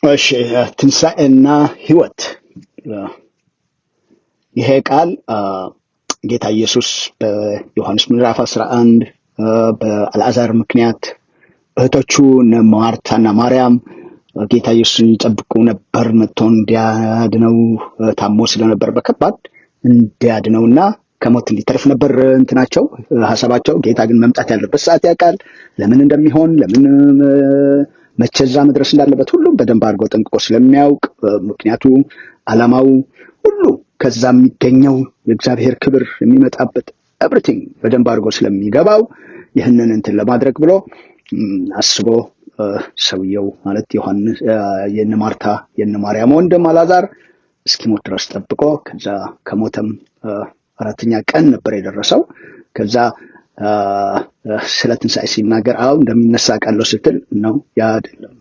እሺ ትንሣኤና ሕይወት ይሄ ቃል ጌታ ኢየሱስ በዮሐንስ ምዕራፍ 11 በአልዓዛር ምክንያት እህቶቹ እነ ማርታና ማርያም ጌታ ኢየሱስን ይጠብቁ ነበር። መጥቶ እንዲያድነው ታሞ ስለነበር በከባድ እንዲያድነውና ከሞት እንዲተርፍ ነበር እንትናቸው ሐሳባቸው። ጌታ ግን መምጣት ያለበት ሰዓት ያውቃል። ለምን እንደሚሆን ለምን መቸዛ መድረስ እንዳለበት ሁሉም በደንብ አድርጎ ጠንቅቆ ስለሚያውቅ ምክንያቱ ዓላማው ሁሉ ከዛ የሚገኘው የእግዚአብሔር ክብር የሚመጣበት ኤቭሪቲንግ በደንብ አድርጎ ስለሚገባው ይህንን እንትን ለማድረግ ብሎ አስቦ ሰውየው ማለት ዮሐንስ የነ ማርታ የነ ማርያም ወንድም አልዓዛር እስኪሞት ድረስ ጠብቆ ከዛ ከሞተም አራተኛ ቀን ነበር የደረሰው። ከዛ ስለ ትንሣኤ ሲናገር እንደሚነሳ ቃለው ስትል ነው ያ አይደለም።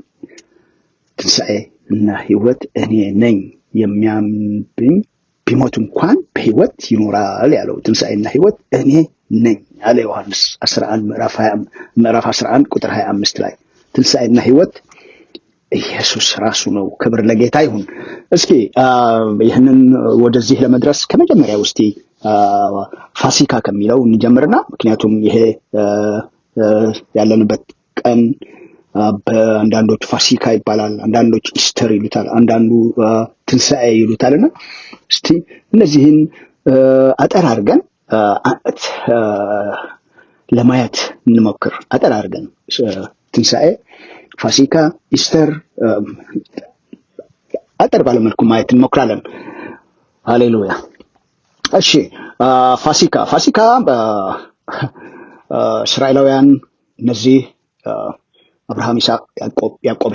ትንሣኤ እና ሕይወት እኔ ነኝ፣ የሚያምንብኝ ቢሞት እንኳን በሕይወት ይኖራል ያለው ትንሣኤና ሕይወት እኔ ነኝ አለ ዮሐንስ 11 ምዕራፍ 11 ቁጥር 25 ላይ ትንሣኤና ሕይወት ኢየሱስ ራሱ ነው። ክብር ለጌታ ይሁን። እስኪ ይህንን ወደዚህ ለመድረስ ከመጀመሪያ ውስጥ ፋሲካ ከሚለው እንጀምርና ምክንያቱም ይሄ ያለንበት ቀን በአንዳንዶች ፋሲካ ይባላል፣ አንዳንዶች ኢስተር ይሉታል፣ አንዳንዱ ትንሣኤ ይሉታልና እስቲ እነዚህን አጠር አድርገን ለማየት እንሞክር። አጠር አድርገን ትንሣኤ፣ ፋሲካ፣ ኢስተር አጠር ባለመልኩ ማየት እንሞክራለን። ሃሌሉያ። እሺ ፋሲካ እስራኤላውያን እነዚህ አብርሃም፣ ይስሐቅ፣ ያዕቆብ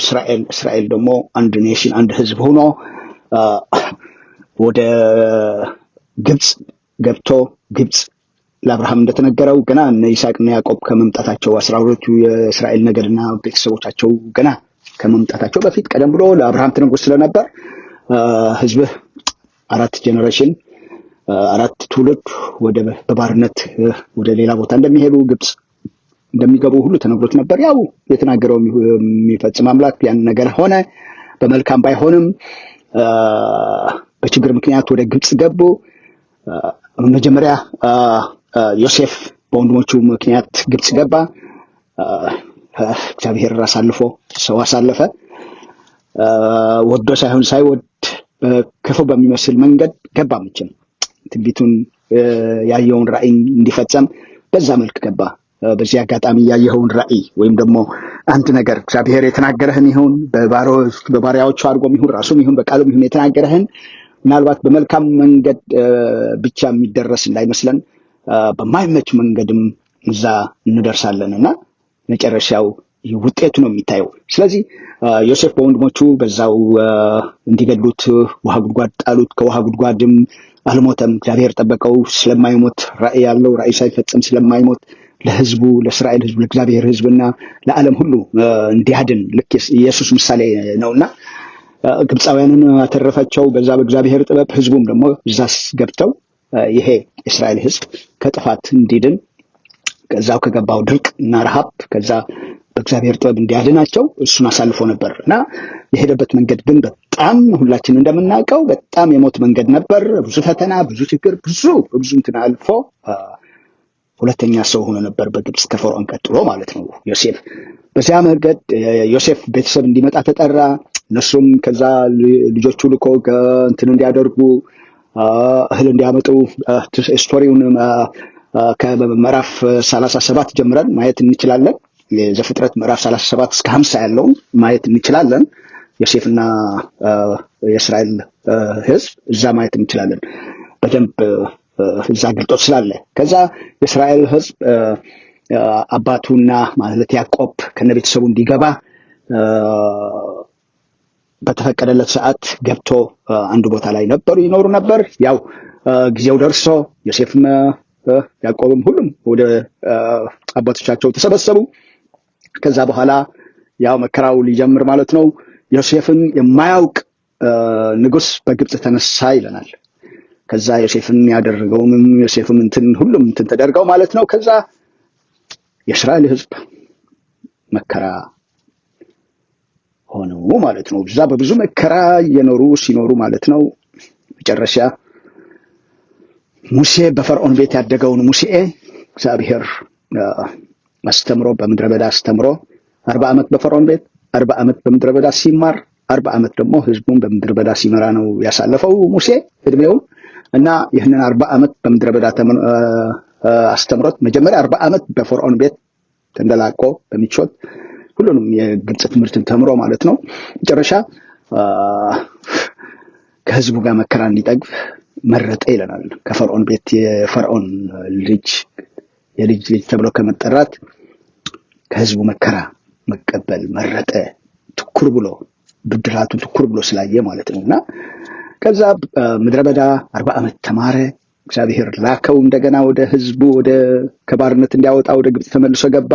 እስራኤል ደግሞ አንድ ኔሽን አንድ ህዝብ ሆኖ ወደ ግብጽ ገብቶ ግብጽ ለአብርሃም እንደተነገረው ገና እነ ይስሐቅና ያዕቆብ ከመምጣታቸው 12ቱ የእስራኤል ነገድና ቤተሰቦቻቸው ገና ከመምጣታቸው በፊት ቀደም ብሎ ለአብርሃም ተነግሮ ስለነበር ህዝብህ 4 ጄኔሬሽን 4 ትውልድ በባርነት ወደ ሌላ ቦታ እንደሚሄዱ ግብጽ እንደሚገቡ ሁሉ ተነግሮት ነበር። ያው የተናገረው የሚፈጽም አምላክ ያን ነገር ሆነ። በመልካም ባይሆንም በችግር ምክንያት ወደ ግብጽ ገቡ። መጀመሪያ ዮሴፍ በወንድሞቹ ምክንያት ግብጽ ገባ። እግዚአብሔር አሳልፎ ሰው አሳለፈ። ወዶ ሳይሆን ሳይወድ ክፉ በሚመስል መንገድ ገባ። መቼም ትንቢቱን ያየውን ራእይ እንዲፈጸም በዛ መልክ ገባ። በዚህ አጋጣሚ ያየኸውን ራእይ ወይም ደግሞ አንድ ነገር እግዚአብሔር የተናገረህን ይሁን በባሪያዎቹ አድርጎም ይሁን ራሱም ይሁን በቃሉም ይሁን የተናገረህን ምናልባት በመልካም መንገድ ብቻ የሚደረስ እንዳይመስለን በማይመች መንገድም እዛ እንደርሳለንና መጨረሻው ውጤቱ ነው የሚታየው። ስለዚህ ዮሴፍ በወንድሞቹ በዛው እንዲገድሉት ውሃ ጉድጓድ ጣሉት። ከውሃ ጉድጓድም አልሞተም። እግዚአብሔር ጠበቀው። ስለማይሞት ራእይ ያለው ራእይ ሳይፈጽም ስለማይሞት ለህዝቡ ለእስራኤል ህዝብ ለእግዚአብሔር ህዝብና ለዓለም ሁሉ እንዲያድን ልክ ኢየሱስ ምሳሌ ነውና ግብፃውያንን አተረፋቸው በዛ በእግዚአብሔር ጥበብ። ህዝቡም ደግሞ እዛስ ገብተው ይሄ እስራኤል ህዝብ ከጥፋት እንዲድን ከዛው ከገባው ድርቅ እና ረሃብ ከዛ በእግዚአብሔር ጥበብ እንዲያድናቸው እሱን አሳልፎ ነበር እና የሄደበት መንገድ ግን በጣም ሁላችን እንደምናውቀው በጣም የሞት መንገድ ነበር። ብዙ ፈተና፣ ብዙ ችግር፣ ብዙ እንትን አልፎ ሁለተኛ ሰው ሆኖ ነበር በግብጽ ከፈርዖን ቀጥሎ ማለት ነው ዮሴፍ። በዚያ መንገድ ዮሴፍ ቤተሰብ እንዲመጣ ተጠራ። እነሱም ከዛ ልጆቹ ልኮ እንትን እንዲያደርጉ እህል እንዲያመጡ ስቶሪውን ከምዕራፍ 37 ጀምረን ማየት እንችላለን። የዘፍጥረት ምዕራፍ 37 እስከ 50 ያለውን ማየት እንችላለን። ዮሴፍና የእስራኤል ህዝብ እዛ ማየት እንችላለን በደንብ እዛ ግልጦት ስላለ። ከዛ የእስራኤል ህዝብ አባቱና ማለት ያዕቆብ ከነቤተሰቡ እንዲገባ በተፈቀደለት ሰዓት ገብቶ አንድ ቦታ ላይ ይኖሩ ነበር። ያው ጊዜው ደርሶ ዮሴፍም ያዕቆብም ሁሉም ወደ አባቶቻቸው ተሰበሰቡ። ከዛ በኋላ ያው መከራው ሊጀምር ማለት ነው። ዮሴፍን የማያውቅ ንጉስ በግብጽ ተነሳ ይለናል። ከዛ ዮሴፍን ያደረገውን ዮሴፍም ሁሉም ተደርገው ማለት ነው። ከዛ የእስራኤል ህዝብ መከራ ሆነው ማለት ነው። እዛ በብዙ መከራ ሲኖሩ ማለት ነው። መጨረሻ ሙሴ በፈርዖን ቤት ያደገውን ሙሴ እግዚአብሔር አስተምሮ በምድረ በዳ አስተምሮ 40 ዓመት በፈርዖን ቤት 40 ዓመት በምድረ በዳ ሲማር 40 ዓመት ደግሞ ህዝቡን በምድረ በዳ ሲመራ ነው ያሳለፈው ሙሴ እድሜው እና ይህንን 40 ዓመት በምድረ በዳ አስተምሮት መጀመሪያ 40 ዓመት በፈርዖን ቤት ተንደላቆ በሚቾት ሁሉንም የግብጽ ትምህርትን ተምሮ ማለት ነው። መጨረሻ ከህዝቡ ጋር መከራ እንዲጠግብ መረጠ ይለናል። ከፈርዖን ቤት የፈርዖን የልጅ ተብሎ ከመጠራት ከህዝቡ መከራ መቀበል መረጠ። ትኩር ብሎ ብድራቱን ትኩር ብሎ ስላየ ማለት ነውና ከዛ ምድረ በዳ 40 ዓመት ተማረ። እግዚአብሔር ላከው እንደገና ወደ ህዝቡ ወደ ከባርነት እንዲያወጣ ወደ ግብጽ ተመልሶ ገባ።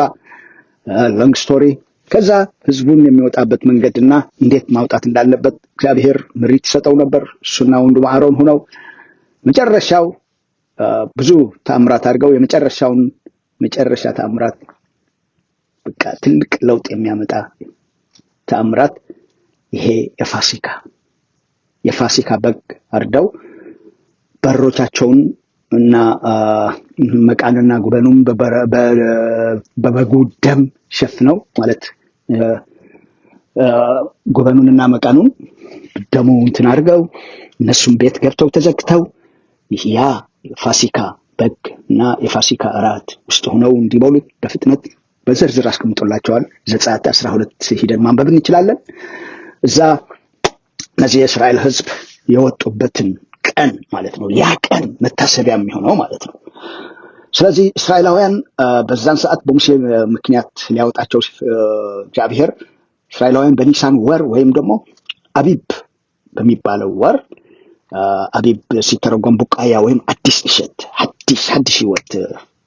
ሎንግ ስቶሪ። ከዛ ህዝቡን የሚወጣበት መንገድና እንዴት ማውጣት እንዳለበት እግዚአብሔር ምሪት ይሰጠው ነበር። እሱና ወንድሙ አሮን ሆነው መጨረሻው ብዙ ተአምራት አድርገው መጨረሻ ተአምራት በቃ ትልቅ ለውጥ የሚያመጣ ተአምራት ይሄ የፋሲካ በግ አርደው በሮቻቸውን እና መቃንና ጉበኑም በበጉ ደም ሸፍነው ማለት ጉበኑንና መቃኑን ደሙ እንትን አድርገው እነሱም ቤት ገብተው ተዘግተው ያ የፋሲካ በግ እና የፋሲካ እራት ውስጥ ሆነው እንዲበሉት በፍጥነት በዝርዝር አስቀምጦላቸዋል። ዘጸአት 12 ሄደን ማንበብ እንችላለን። እዛ እነዚህ የእስራኤል ህዝብ የወጡበትን ቀን ማለት ነው። ያ ቀን መታሰቢያ የሚሆነው ማለት ነው። ስለዚህ እስራኤላውያን በዛን ሰዓት በሙሴ ምክንያት ሊያወጣቸው እግዚአብሔር እስራኤላውያን በኒሳን ወር ወይም ደግሞ አቢብ በሚባለው ወር አቢብ ሲተረጎም ቡቃያ ወይም አዲስ እሸት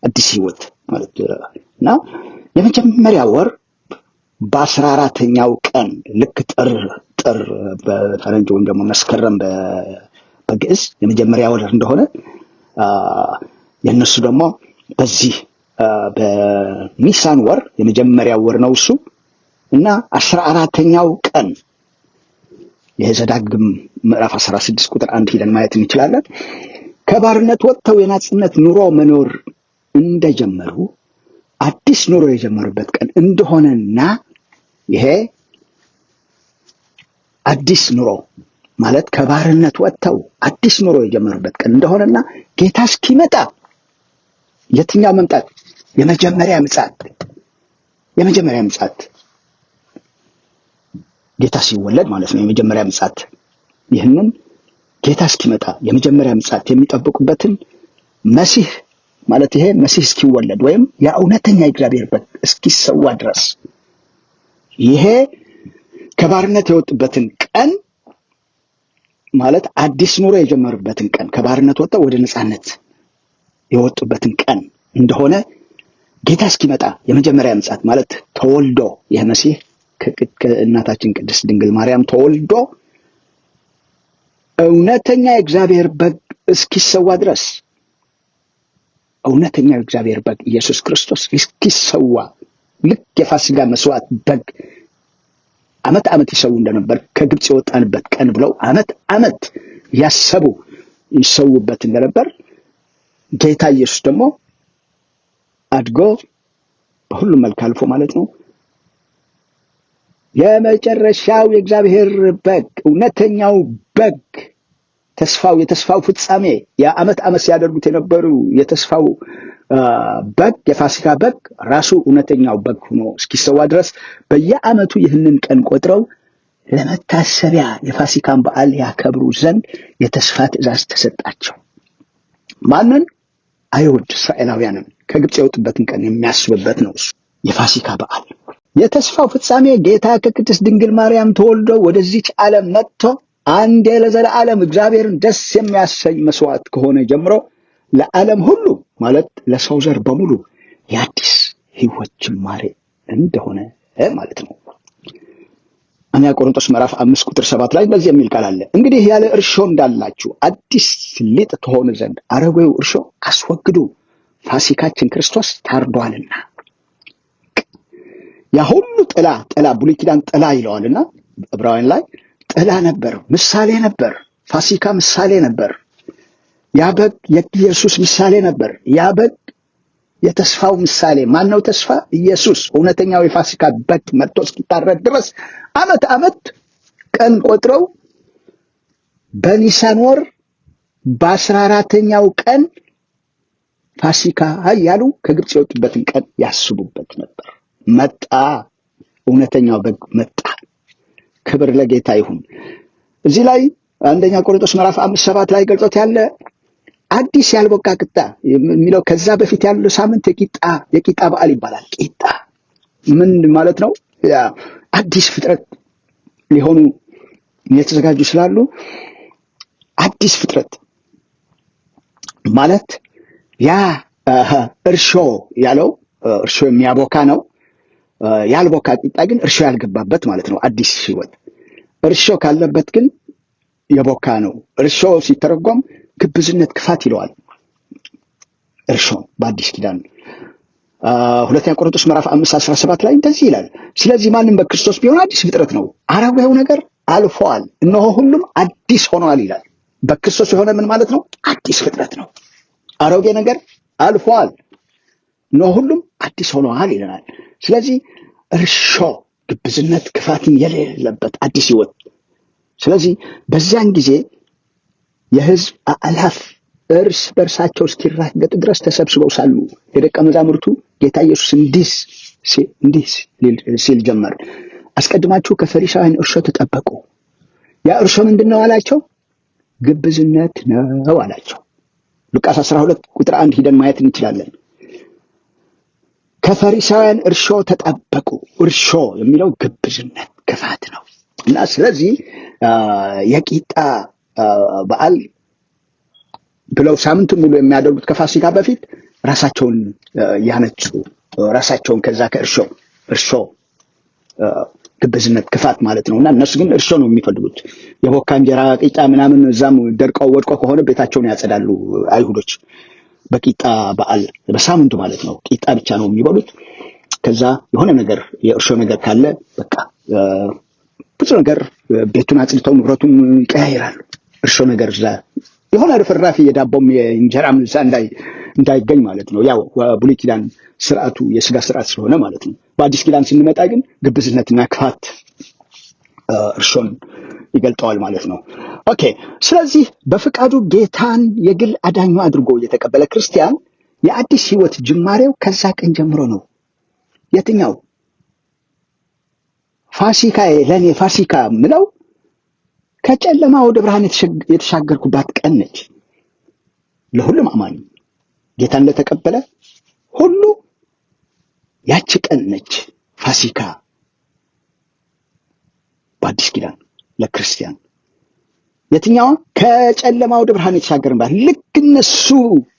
አዲስ ህይወት ማለት እና የመጀመሪያ ወር በ14ኛው ቀን ልክ ጥር በፈረንጅ ወይም ደግሞ መስከረም በግዕዝ የመጀመሪያ ወር እንደሆነ የነሱ ደግሞ በዚህ በኒሳን ወር የመጀመሪያ ወር ነው እሱ እና 14ኛው ቀን የዘዳግም ምዕራፍ 16 ቁጥር 1 ሄደን ማየት እንችላለን። ከባርነት ወጥተው የናጽነት ኑሮ መኖር እንደጀመሩ አዲስ ኑሮ የጀመሩበት ቀን እንደሆነና ይሄ አዲስ ኑሮ ማለት ከባርነት ወጥተው አዲስ ኑሮ የጀመሩበት ቀን እንደሆነና ጌታ እስኪመጣ የትኛው መምጣት የመጀመሪያ ምጽአት ጌታ ሲወለድ ማለት ነው። የመጀመሪያ ምጽአት ይህንን ጌታ እስኪመጣ የመጀመሪያ ምጽአት የሚጠብቁበትን መሲህ ማለት ይሄ መሲህ እስኪወለድ ወይም የእውነተኛ እግዚአብሔር በግ እስኪሰዋ ድረስ ይሄ ከባርነት የወጡበትን ቀን ማለት አዲስ ኑሮ የጀመሩበትን ቀን ከባርነት ወጥተው ወደ ነጻነት የወጡበትን ቀን እንደሆነ ጌታ እስኪመጣ የመጀመሪያ ምጽአት ማለት ተወልዶ ይሄ መሲህ ከእናታችን ቅድስት ድንግል ማርያም ተወልዶ እውነተኛ እግዚአብሔር በግ እስኪሰዋ ድረስ እውነተኛ እግዚአብሔር በግ ኢየሱስ ክርስቶስ እስኪሰዋ ልክ የፋሲካ መስዋዕት በግ ዓመት ይሰው እንደነበር ከግብጽ የወጣንበት ቀን ብለው ዓመት ይሰውበት እንደነበር ጌታ ኢየሱስ ደግሞ አድጎ በሁሉም መልክ አልፎ ማለት ነው የመጨረሻው የእግዚአብሔር በግ እውነተኛው በግ የተስፋው ፍጻሜ የዓመት ሲያደርጉት የነበሩ የተስፋው በግ የፋሲካ በግ ራሱ እውነተኛው በግ ሆኖ እስኪሰዋ ድረስ በየዓመቱ ይህንን ቀን ቆጥረው ለመታሰቢያ የፋሲካን በዓል ያከብሩ ዘንድ የተስፋ ትእዛዝ ተሰጣቸው። ማንን? አይሁድ እስራኤላውያንን ከግብጽ የወጡበትን ቀን የሚያስብበት ነው እሱ የፋሲካ በዓል። የተስፋው ፍጻሜ ጌታ ከቅድስት ድንግል ማርያም ተወልዶ ወደዚች ዓለም መጥቶ አንዴ ለዘላለም እግዚአብሔርን ደስ የሚያሰኝ መስዋዕት ከሆነ ጀምሮ ለዓለም ሁሉ ማለት ለሰው ዘር በሙሉ የአዲስ ሕይወት ጅማሬ እንደሆነ ማለት ነው። አንደኛ ቆሮንቶስ ምዕራፍ 5 ቁጥር 7 ላይ እንደዚህ የሚል ቃል አለ። እንግዲህ ያለ እርሾ እንዳላችሁ አዲስ ሊጥ ትሆኑ ዘንድ አሮጌው እርሾ አስወግዱ፣ ፋሲካችን ክርስቶስ ታርዷልና። ያ ሁሉ ጥላ ብሉይ ኪዳን ጥላ ይለዋልና ዕብራውያን ላይ ጥላ ነበር፣ ምሳሌ ነበር። ፋሲካ ምሳሌ ነበር። ያ በግ የኢየሱስ ምሳሌ ነበር። ያ በግ የተስፋው ምሳሌ። ማን ነው ተስፋ? ኢየሱስ። እውነተኛው የፋሲካ በግ መጥቶ እስኪታረድ ድረስ ዓመት ቀን ቆጥረው በኒሳን ወር በ14ኛው ቀን ፋሲካ ያሉ ከግብፅ የወጡበትን ቀን ያስቡበት ነበር። መጣ፣ እውነተኛው በግ መጣ። ክብር ለጌታ ይሁን። እዚህ ላይ አንደኛ ቆሮንቶስ ምዕራፍ 5:7 ላይ ገልጾት ያለ አዲስ ያልቦካ ቂጣ የሚለው ከዛ በፊት ያለው ሳምንት የቂጣ በዓል ይባላል። ቂጣ ምን ማለት ነው? ያ አዲስ ፍጥረት ሊሆኑ የተዘጋጁ ስላሉ አዲስ ፍጥረት ማለት ያ እርሾ ያለው እርሾ የሚያቦካ ነው። ያልቦካ ቂጣ ግን እርሾ ያልገባበት ማለት ነው። አዲስ ሕይወት እርሾ ካለበት ግን የቦካ ነው። እርሾ ሲተረጎም ግብዝነት፣ ክፋት ይለዋል። እርሾ በአዲስ ኪዳን ሁለተኛ ቆሮንቶስ ምዕራፍ 5:17 ላይ እንደዚህ ይላል፣ ስለዚህ ማንም በክርስቶስ ቢሆን አዲስ ፍጥረት ነው፣ አሮጌው ነገር አልፏል፣ እነሆ ሁሉም አዲስ ሆኗል ይላል። በክርስቶስ የሆነ ምን ማለት ነው? አዲስ ፍጥረት ነው። አሮጌ ነገር አልፏል፣ እነሆ ሁሉም አዲስ ሆኗል ይለናል። ስለዚህ እርሾ ግብዝነት፣ ክፋትም የሌለበት አዲስ ሕይወት። ስለዚህ በዚያን ጊዜ የሕዝብ አእላፍ እርስ በርሳቸው እስኪራገጡ ድረስ ተሰብስበው ሳሉ የደቀ መዛሙርቱ ጌታ ኢየሱስ እንዲህ ሲል ጀመር፣ አስቀድማችሁ ከፈሪሳውያን እርሾ ተጠበቁ። ያ እርሾ ምንድን ነው አላቸው? ግብዝነት ነው አላቸው። ሉቃስ 12:1 ሂደን ማየት እንችላለን። ከፈሪሳውያን እርሾ ተጠበቁ። እርሾ የሚለው ግብዝነት፣ ክፋት ነው እና ስለዚህ የቂጣ በዓል ብለው ሳምንቱን ሙሉ የሚያደርጉት ከፋሲካ በፊት ራሳቸውን ያነጹ፣ ራሳቸውን ከዛ ከእርሾ ግብዝነት፣ ክፋት ማለት ነውና እነሱ ግን እርሾ ነው የሚፈልጉት። የቦካ እንጀራ ቂጣ ምናምን እዛም ደርቀው ወድቆ ከሆነ ቤታቸውን ያጸዳሉ አይሁዶች። በቂጣ በዓል በሳምንቱ ማለት ነው ቂጣ ብቻ ነው የሚበሉት። ከዛ የሆነ ነገር የእርሾ ነገር ካለ በቃ ብዙ ነገር ቤቱን አጽድተው ንብረቱን ይቀያይራሉ። እርሾ ነገር እዛ የሆነ ርፍራፊ የዳቦም የእንጀራም እዛ እንዳይገኝ ማለት ነው። ያው ብሉይ ኪዳን ስርዓቱ የስጋ ስርዓት ስለሆነ ማለት ነው። በአዲስ ኪዳን ስንመጣ ግን ግብዝነትና ክፋት እርሾን ይገልጠዋል ማለት ነው። ኦኬ። ስለዚህ በፍቃዱ ጌታን የግል አዳኙ አድርጎ የተቀበለ ክርስቲያን የአዲስ ሕይወት ጅማሬው ከዛ ቀን ጀምሮ ነው። የትኛው ፋሲካ? ለኔ ፋሲካ ምለው ከጨለማ ወደ ብርሃን የተሻገርኩባት ቀን ነች። ለሁሉም አማኝ ጌታን ለተቀበለ ሁሉ ያቺ ቀን ነች ፋሲካ። በአዲስ ኪዳን ለክርስቲያን የትኛው? ከጨለማ ወደ ብርሃን የተሻገርንባት። ልክ እነሱ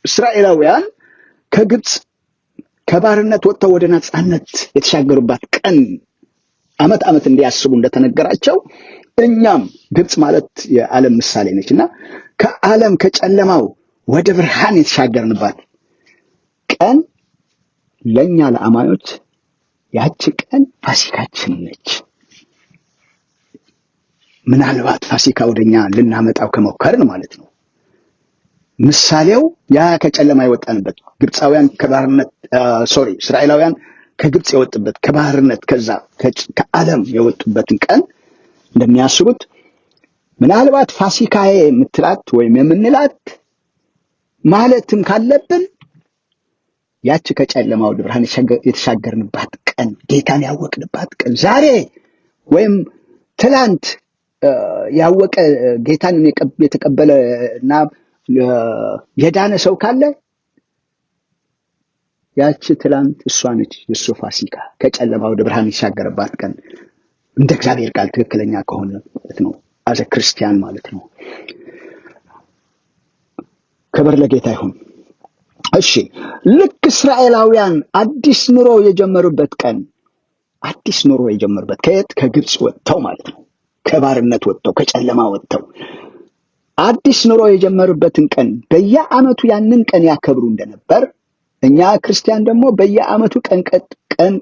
እስራኤላውያን ከግብፅ ከባርነት ወጥተው ወደ ነፃነት የተሻገሩባት ቀን ዓመት እንዲያስቡ እንደተነገራቸው እኛም ግብፅ ማለት የዓለም ምሳሌ ነችና ከዓለም ከጨለማው ወደ ብርሃን የተሻገርንባት ቀን ለኛ ለአማኞች ያቺ ቀን ፋሲካችን ነች። ምናልባት ፋሲካ ወደኛ ልናመጣው ከሞከርን ማለት ነው። ምሳሌው ያ ከጨለማ የወጣንበት ግብፃውያን ከባርነት እስራኤላውያን ከግብፅ የወጡበት ከባርነት ከዛ ከዓለም የወጡበትን ቀን እንደሚያስቡት ምናልባት ፋሲካዬ የምትላት ወይም የምንላት ማለትም ካለብን ያቺ ከጨለማ ወደ ብርሃን የተሻገርንባት ቀን፣ ጌታን ያወቅንባት ቀን። ዛሬ ወይም ትላንት ያወቀ ጌታን የተቀበለ እና የዳነ ሰው ካለ ያቺ ትላንት እሷ ነች የእሱ ፋሲካ፣ ከጨለማ ወደ ብርሃን የተሻገረባት ቀን። እንደ እግዚአብሔር ቃል ትክክለኛ ከሆነ ማለት ነው፣ አዘ ክርስቲያን ማለት ነው። ክብር ለጌታ ይሁን። እሺ፣ ልክ እስራኤላውያን አዲስ ኑሮ የጀመሩበት ቀን፣ አዲስ ኑሮ የጀመሩበት ከየት? ከግብፅ ወጥተው ማለት ነው። ከባርነት ወጥተው ከጨለማ ወጥተው አዲስ ኑሮ የጀመሩበትን ቀን በየዓመቱ ያንን ቀን ያከብሩ እንደነበር እኛ ክርስቲያን ደግሞ በየዓመቱ ቀን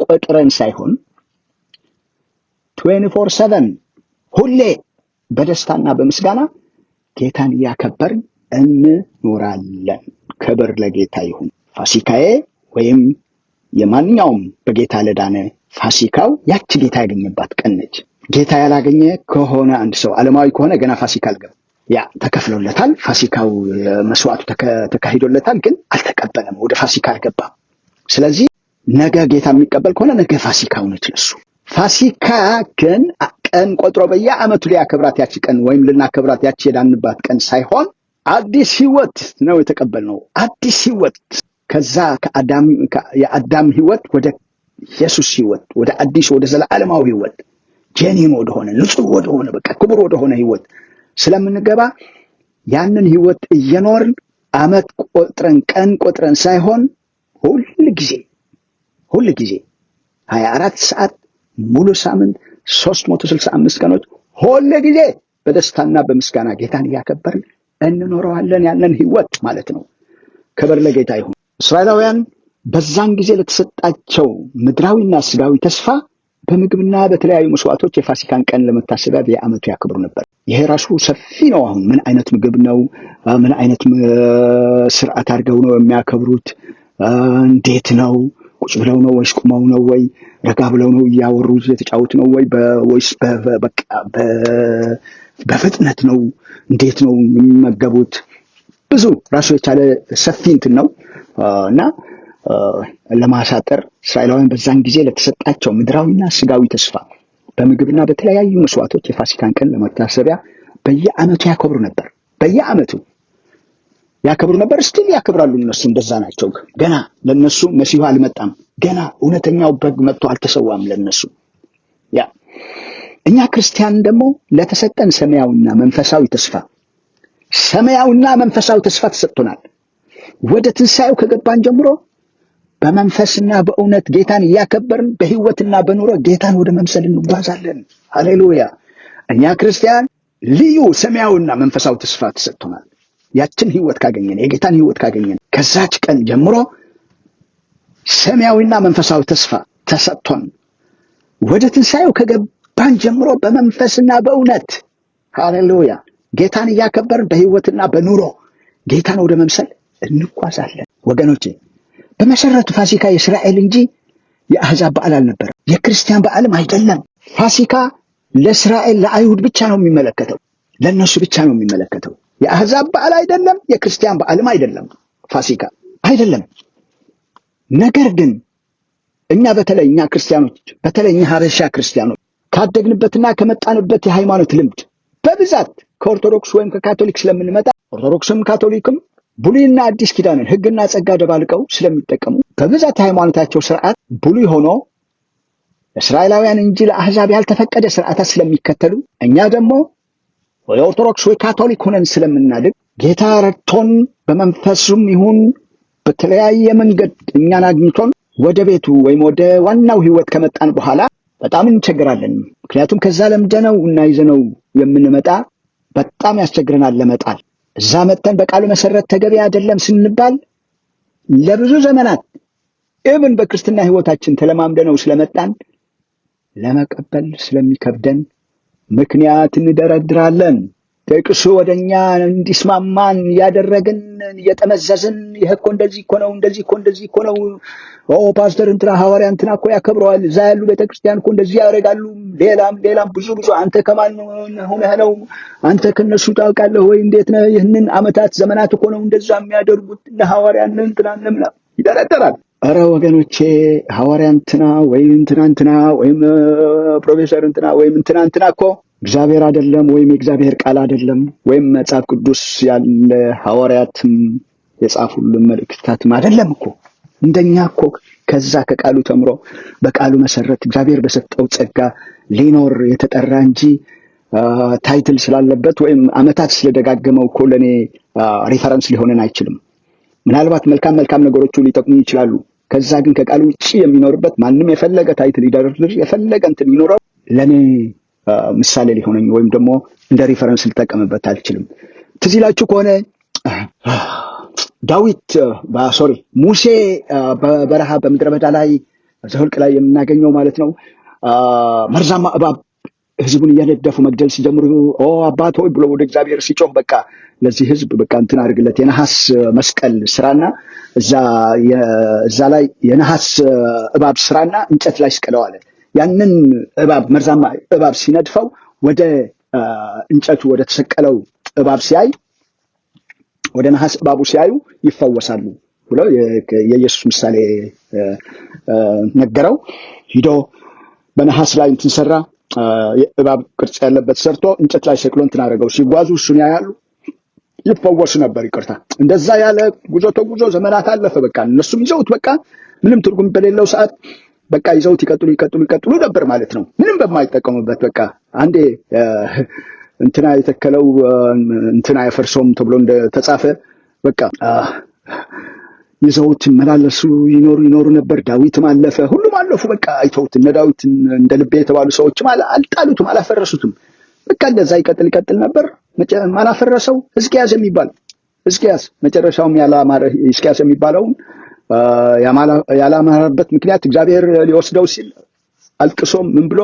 ቆጥረን ሳይሆን 24/7 ሁሌ በደስታና በምስጋና ጌታን እያከበርን እንኖራለን። ክብር ለጌታ ይሁን። ፋሲካዬ ወይም የማንኛውም በጌታ ለዳነ ፋሲካው ያቺ ጌታ ያገኘባት ቀን ነች። ጌታ ያላገኘ ከሆነ አንድ ሰው ዓለማዊ ከሆነ ገና ፋሲካ አልገባም። ያ ተከፍሎለታል፣ ፋሲካው መስዋዕቱ ተካሂዶለታል፣ ግን አልተቀበለም፣ ወደ ፋሲካ አልገባም። ስለዚህ ነገ ጌታ የሚቀበል ከሆነ ነገ ፋሲካው ነች ለሱ። ፋሲካ ግን ቀን ቆጥሮ በየዓመቱ ሊያከብራት ያቺ ቀን ወይም ልናከብራት ያቺ የዳንባት ቀን ሳይሆን አዲስ ሕይወት ነው የተቀበልነው። አዲስ ሕይወት ከዛ የአዳም ሕይወት ወደ ኢየሱስ ሕይወት፣ ወደ አዲስ ወደ ዘላለማዊ ሕይወት፣ ጄኒን ወደሆነ ንጹህ ወደሆነ በቃ ክቡር ወደሆነ ሕይወት ስለምንገባ ያንን ሕይወት እየኖርን ዓመት ቆጥረን ቀን ቆጥረን ሳይሆን ሁል ጊዜ 24 ሰዓት ሙሉ ሳምንት 365 ቀኖች ሁል ጊዜ በደስታና በምስጋና ጌታን እያከበርን እንኖረዋለን። ያንን ሕይወት ማለት ነው። ክብር ለጌታ ይሁን። እስራኤላውያን በዛን ጊዜ ለተሰጣቸው ምድራዊና ስጋዊ ተስፋ በምግብና በተለያዩ መስዋዕቶች የፋሲካን ቀን ለመታሰቢያ በየዓመቱ ያከብሩ ነበር። ይሄ ራሱ ሰፊ ነው። አሁን ምን አይነት ምግብ ነው? ምን አይነት ስርዓት አድርገው ነው የሚያከብሩት? እንዴት ነው? ቁጭ ብለው ነው ወይስ ቁመው ነው? ወይ ረጋ ብለው ነው እያወሩ የተጫወቱ ነው? ወይስ በፍጥነት ነው? እንዴት ነው የሚመገቡት? ብዙ ራሱ የቻለ ሰፊ እንትን ነው እና ለማሳጠር እስራኤላውያን በዛን ጊዜ ለተሰጣቸው ምድራዊና ስጋዊ ተስፋ በምግብና በተለያዩ መስዋዕቶች የፋሲካን ቀን ለመታሰቢያ በየዓመቱ ያከብሩ ነበር። በየዓመቱ ያከብሩ ነበር። እስቲል ያከብራሉ። እነሱ እንደዛ ናቸው። ገና ለነሱ መሲሁ አልመጣም። ገና እውነተኛው በግ መጥቶ አልተሰዋም ለነሱ። እኛ ክርስቲያን ደግሞ ለተሰጠን ሰማያዊና መንፈሳዊ ተስፋ ተሰጥቶናል። ወደ ትንሣኤው ከገባን ጀምሮ በመንፈስና በእውነት ጌታን እያከበርን በሕይወትና በኑሮ ጌታን ወደ መምሰል እንጓዛለን። ሃሌሉያ! እኛ ክርስቲያን ልዩ ሰማያዊና መንፈሳዊ ተስፋ ተሰጥቶናል። ያችን ሕይወት ካገኘን፣ የጌታን ሕይወት ካገኘን ከዛች ቀን ጀምሮ ሰማያዊና መንፈሳዊ ተስፋ ተሰጥቶን ወደ ትንሣኤው ከገባን ጀምሮ በመንፈስና በእውነት ሃሌሉያ ጌታን እያከበርን በሕይወትና በኑሮ ጌታን ወደ መምሰል እንጓዛለን። ወገኖቼ በመሰረቱ ፋሲካ የእስራኤል እንጂ የአሕዛብ በዓል አልነበረም። የክርስቲያን በዓልም አይደለም። ፋሲካ ለእስራኤል ለአይሁድ ብቻ ነው የሚመለከተው፣ ለእነሱ ብቻ ነው የሚመለከተው። የአሕዛብ በዓል አይደለም፣ የክርስቲያን በዓልም አይደለም። ፋሲካ አይደለም። ነገር ግን በተለይ እኛ ክርስቲያኖች፣ በተለይ እኛ ሀበሻ ክርስቲያኖች ካደግንበትና ከመጣንበት የሃይማኖት ልምድ በብዛት ከኦርቶዶክስ ወይም ከካቶሊክ ስለምንመጣ ኦርቶዶክስም ካቶሊክም ብሉይና አዲስ ኪዳንን ሕግና ጸጋ ደባልቀው ስለሚጠቀሙ በብዛት ሃይማኖታቸው ስርዓት ብሉይ ሆኖ እስራኤላውያን እንጂ ለአሕዛብ ያልተፈቀደ ስርዓታት ስለሚከተሉ እኛ ደግሞ ወይ ኦርቶዶክስ ወይ ካቶሊክ ሆነን ስለምናድግ ጌታ ረድቶን በመንፈሱም ይሁን በተለያየ መንገድ እኛን አግኝቶን ወደ ቤቱ ወይም ወደ ዋናው ሕይወት ከመጣን በኋላ በጣም እንቸገራለን። ምክንያቱም ከዛ ለምደነው እና ይዘነው የምንመጣ በጣም ያስቸግረናል ለመጣል። እዛ መጥተን በቃሉ መሰረት ተገቢ አይደለም ስንባል ለብዙ ዘመናት ኢቭን በክርስትና ሕይወታችን ተለማምደነው ስለመጣን ለመቀበል ስለሚከብደን ምክንያት እንደረድራለን። ጥቅሱ ወደኛ እንዲስማማን ያደረግን እየጠመዘዝን ይሄ እኮ እንደዚህ እኮ ነው ፓስተር እንትና ሐዋርያ እንትና እኮ ያከብረዋል፣ እዛ ያሉ ቤተክርስቲያን እኮ እንደዚህ ያደርጋሉ፣ ሌላም ብዙ አንተ ከማን ሆነህ ነው? አንተ ከነሱ ታውቃለህ ወይ? እንዴት ነው? ይህንን ዓመታት ዘመናት እኮ ነው እንደዛ የሚያደርጉት ለሐዋርያ እንትና ለምና ይደረደራል። አረ ወገኖቼ ሐዋርያ እንትና ወይም እንትና ወይም ፕሮፌሰር እንትና ወይም እንትና እኮ እግዚአብሔር አይደለም፣ ወይም የእግዚአብሔር ቃል አይደለም፣ ወይም መጽሐፍ ቅዱስ ያለ ሐዋርያትም የጻፉልን መልእክታትም አይደለም እኮ። እንደኛ እኮ ከዛ ከቃሉ ተምሮ በቃሉ መሰረት እግዚአብሔር በሰጠው ጸጋ ሊኖር የተጠራ እንጂ ታይትል ስላለበት ወይም ዓመታት ስለደጋገመው እኮ ለኔ ሪፈረንስ ሊሆነን አይችልም። ምናልባት መልካም ነገሮቹ ሊጠቅሙ ይችላሉ። ከዛ ግን ከቃሉ ውጪ የሚኖርበት ማንም የፈለገ ታይትል ይደረድር የፈለገ እንትን ይኖረው ለኔ ምሳሌ ሊሆነኝ ወይም ደግሞ እንደ ሪፈረንስ ልጠቀምበት አልችልም። ትዝ ይላችሁ ከሆነ ሙሴ በበረሃ በምድረ በዳ ላይ ዘኍልቍ ላይ የምናገኘው ማለት ነው መርዛማ እባብ ህዝቡን እየነደፉ መግደል ሲጀምሩ አባት ሆይ ብሎ ወደ እግዚአብሔር ሲጮህ በቃ ለዚህ ህዝብ በቃ እንትን አድርግለት የነሐስ መስቀል ስራና እዛ ላይ የነሐስ እባብ ስራና እንጨት ላይ ስቀለው አለ። ያንን እባብ መርዛማ እባብ ሲነድፈው ወደ እንጨቱ ወደ ተሰቀለው እባብ ሲያይ ወደ ነሐስ እባቡ ሲያዩ ይፈወሳሉ ብሎ የኢየሱስ ምሳሌ ነገረው። ሂዶ በነሐስ ላይ እንትን ሰራ፣ እባብ ቅርጽ ያለበት ሰርቶ እንጨት ላይ ሰቅሎ እንትን አደረገው። ሲጓዙ እሱን ያያሉ፣ ይፈወሱ ነበር። ይቅርታ እንደዛ ያለ ጉዞ ተጉዞ ዘመናት አለፈ። በቃ እነሱም ይዘውት በቃ ምንም ትርጉም በሌለው ሰዓት በቃ ይዘውት ይቀጥሉ ነበር ማለት ነው። ምንም በማይጠቀሙበት በቃ አንዴ እንትና የተከለው እንትና አይፈርሰውም ተብሎ እንደተጻፈ በቃ ይዘውት መላለሱ ይኖሩ ነበር። ዳዊትም አለፈ፣ ሁሉም አለፉ። በቃ አይተውት እነ ዳዊት እንደ ልቤ የተባሉ ሰዎችም አልጣሉትም፣ አላፈረሱትም። በቃ እንደዛ ይቀጥል ነበር። ማላፈረሰው ሕዝቅያስ የሚባል ሕዝቅያስ መጨረሻውም ያላማረ ሕዝቅያስ የሚባለውን ያላማረበት ምክንያት እግዚአብሔር ሊወስደው ሲል አልቅሶም ምን ብሎ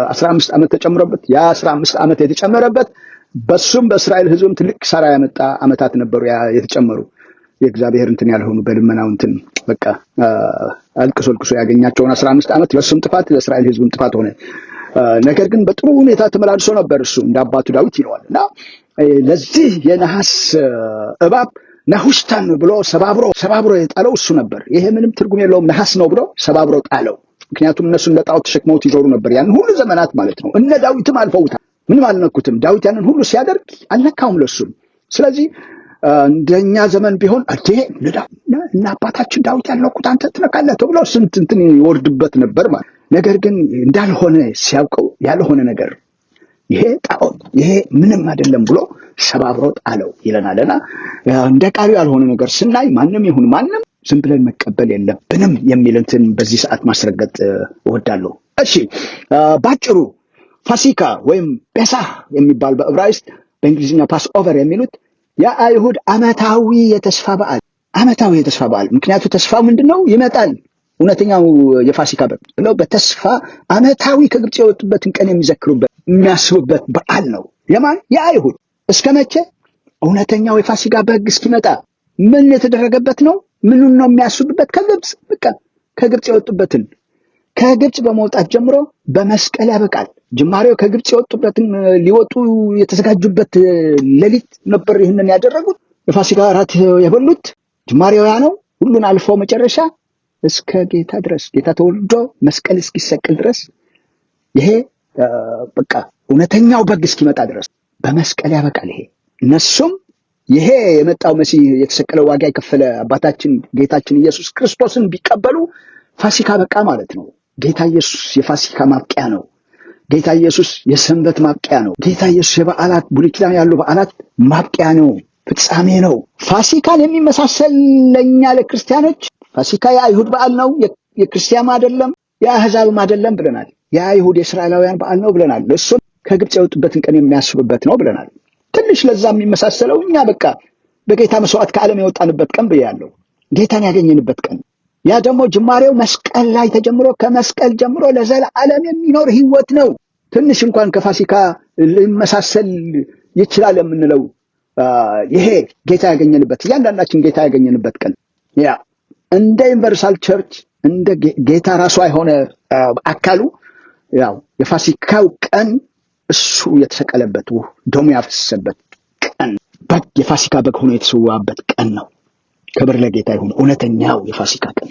15 ዓመት ተጨምሮበት ያ 15 ዓመት የተጨመረበት በሱም በእስራኤል ሕዝብም ትልቅ ኪሳራ ያመጣ ዓመታት ነበሩ የተጨመሩ የእግዚአብሔር እንትን ያልሆኑ በልመናው እንትን በቃ አልቅሶ ያገኛቸውን 15 ዓመት ለሱም ጥፋት ለእስራኤል ሕዝብም ጥፋት ሆነ። ነገር ግን በጥሩ ሁኔታ ተመላልሶ ነበር እሱ እንደ አባቱ ዳዊት ይለዋልና ለዚህ የነሐስ እባብ ነሁሽታን ብሎ ሰባብሮ የጣለው እሱ ነበር። ይሄ ምንም ትርጉም የለውም ነሐስ ነው ብሎ ሰባብሮ ጣለው። ምክንያቱም እነሱ እንደ ጣዖት ተሸክመውት ይዞሩ ነበር ያን ሁሉ ዘመናት ማለት ነው። እነ ዳዊትም አልፈውታል፣ ምንም አልነኩትም። ዳዊት ያንን ሁሉ ሲያደርግ አልነካውም ለሱም። ስለዚህ እንደኛ ዘመን ቢሆን እና አባታችን ዳዊት ያልነኩት አንተ ትነካለህ ተብሎ ስንት እንትን ይወርድበት ነበር ማለት። ነገር ግን እንዳልሆነ ሲያውቀው ያልሆነ ነገር ይሄ ጣዖት ይሄ ምንም አይደለም ብሎ ሰባብሮ ጣለው ይለናልና እንደ ቃሉ ያልሆነ ነገር ስናይ ማንም ይሁን ማንም ዝም ብለን መቀበል የለብንም የሚል እንትን በዚህ ሰዓት ማስረገጥ እወዳለሁ። እሺ ባጭሩ ፋሲካ ወይም ፔሳህ የሚባል በዕብራይስጥ በእንግሊዝኛ ፓስ ኦቨር የሚሉት የአይሁድ ዓመታዊ የተስፋ በዓል። ምክንያቱ ተስፋው ምንድነው? ይመጣል እውነተኛው የፋሲካ በግ ብለው በተስፋ ዓመታዊ ከግብፅ የወጡበትን ቀን የሚዘክሩበት የሚያስቡበት በዓል ነው። የማን? የአይሁድ። እስከ መቼ? እውነተኛው የፋሲካ በግ እስኪመጣ። ምን የተደረገበት ነው? ምኑን ነው የሚያስቡበት? ከግብፅ በቃ ከግብፅ የወጡበትን ከግብፅ በመውጣት ጀምሮ በመስቀል ያበቃል። ጅማሬው ከግብፅ የወጡበትን ሊወጡ የተዘጋጁበት ሌሊት ነበር ይህንን ያደረጉት። የፋሲካ እራት የበሉት ጅማሬው ያ ነው። ሁሉን አልፎ መጨረሻ እስከ ጌታ ድረስ ጌታ ተወልዶ መስቀል እስኪሰቀል ድረስ ይሄ በቃ እውነተኛው በግ እስኪመጣ ድረስ በመስቀል ያበቃል። ይሄ እነሱም ይሄ የመጣው መሲህ የተሰቀለው ዋጋ የከፈለ አባታችን ጌታችን ኢየሱስ ክርስቶስን ቢቀበሉ ፋሲካ በቃ ማለት ነው። ጌታ ኢየሱስ የፋሲካ ማብቂያ ነው። ጌታ ኢየሱስ የሰንበት ማብቂያ ነው። ጌታ ኢየሱስ የበዓላት ብሉይ ኪዳን ያሉ በዓላት ማብቂያ ነው፣ ፍጻሜ ነው። ፋሲካን የሚመሳሰል ለኛ ለክርስቲያኖች ፋሲካ የአይሁድ በዓል ነው፣ የክርስቲያን አይደለም፣ የአህዛብም አይደለም ብለናል። የአይሁድ የእስራኤላውያን በዓል ነው ብለናል። እሱም ከግብፅ የወጡበትን ቀን የሚያስቡበት ነው ብለናል። ትንሽ ለዛ የሚመሳሰለው እኛ በቃ በጌታ መስዋዕት ከዓለም የወጣንበት ቀን ብያለሁ፣ ጌታን ያገኘንበት ቀን። ያ ደግሞ ጅማሬው መስቀል ላይ ተጀምሮ ከመስቀል ጀምሮ ለዘላለም የሚኖር ህይወት ነው። ትንሽ እንኳን ከፋሲካ ሊመሳሰል ይችላል የምንለው ይሄ ጌታ ያገኘንበት እያንዳንዳችን ጌታ ያገኘንበት ቀን ያ እንደ ዩኒቨርሳል ቸርች እንደ ጌታ ራሱ የሆነ አካሉ ያው የፋሲካው ቀን እሱ የተሰቀለበት ደሙ ያፈሰሰበት ቀን በግ የፋሲካ በግ ሆኖ የተሰዋበት ቀን ነው። ክብር ለጌታ ይሁን። እውነተኛው የፋሲካ ቀን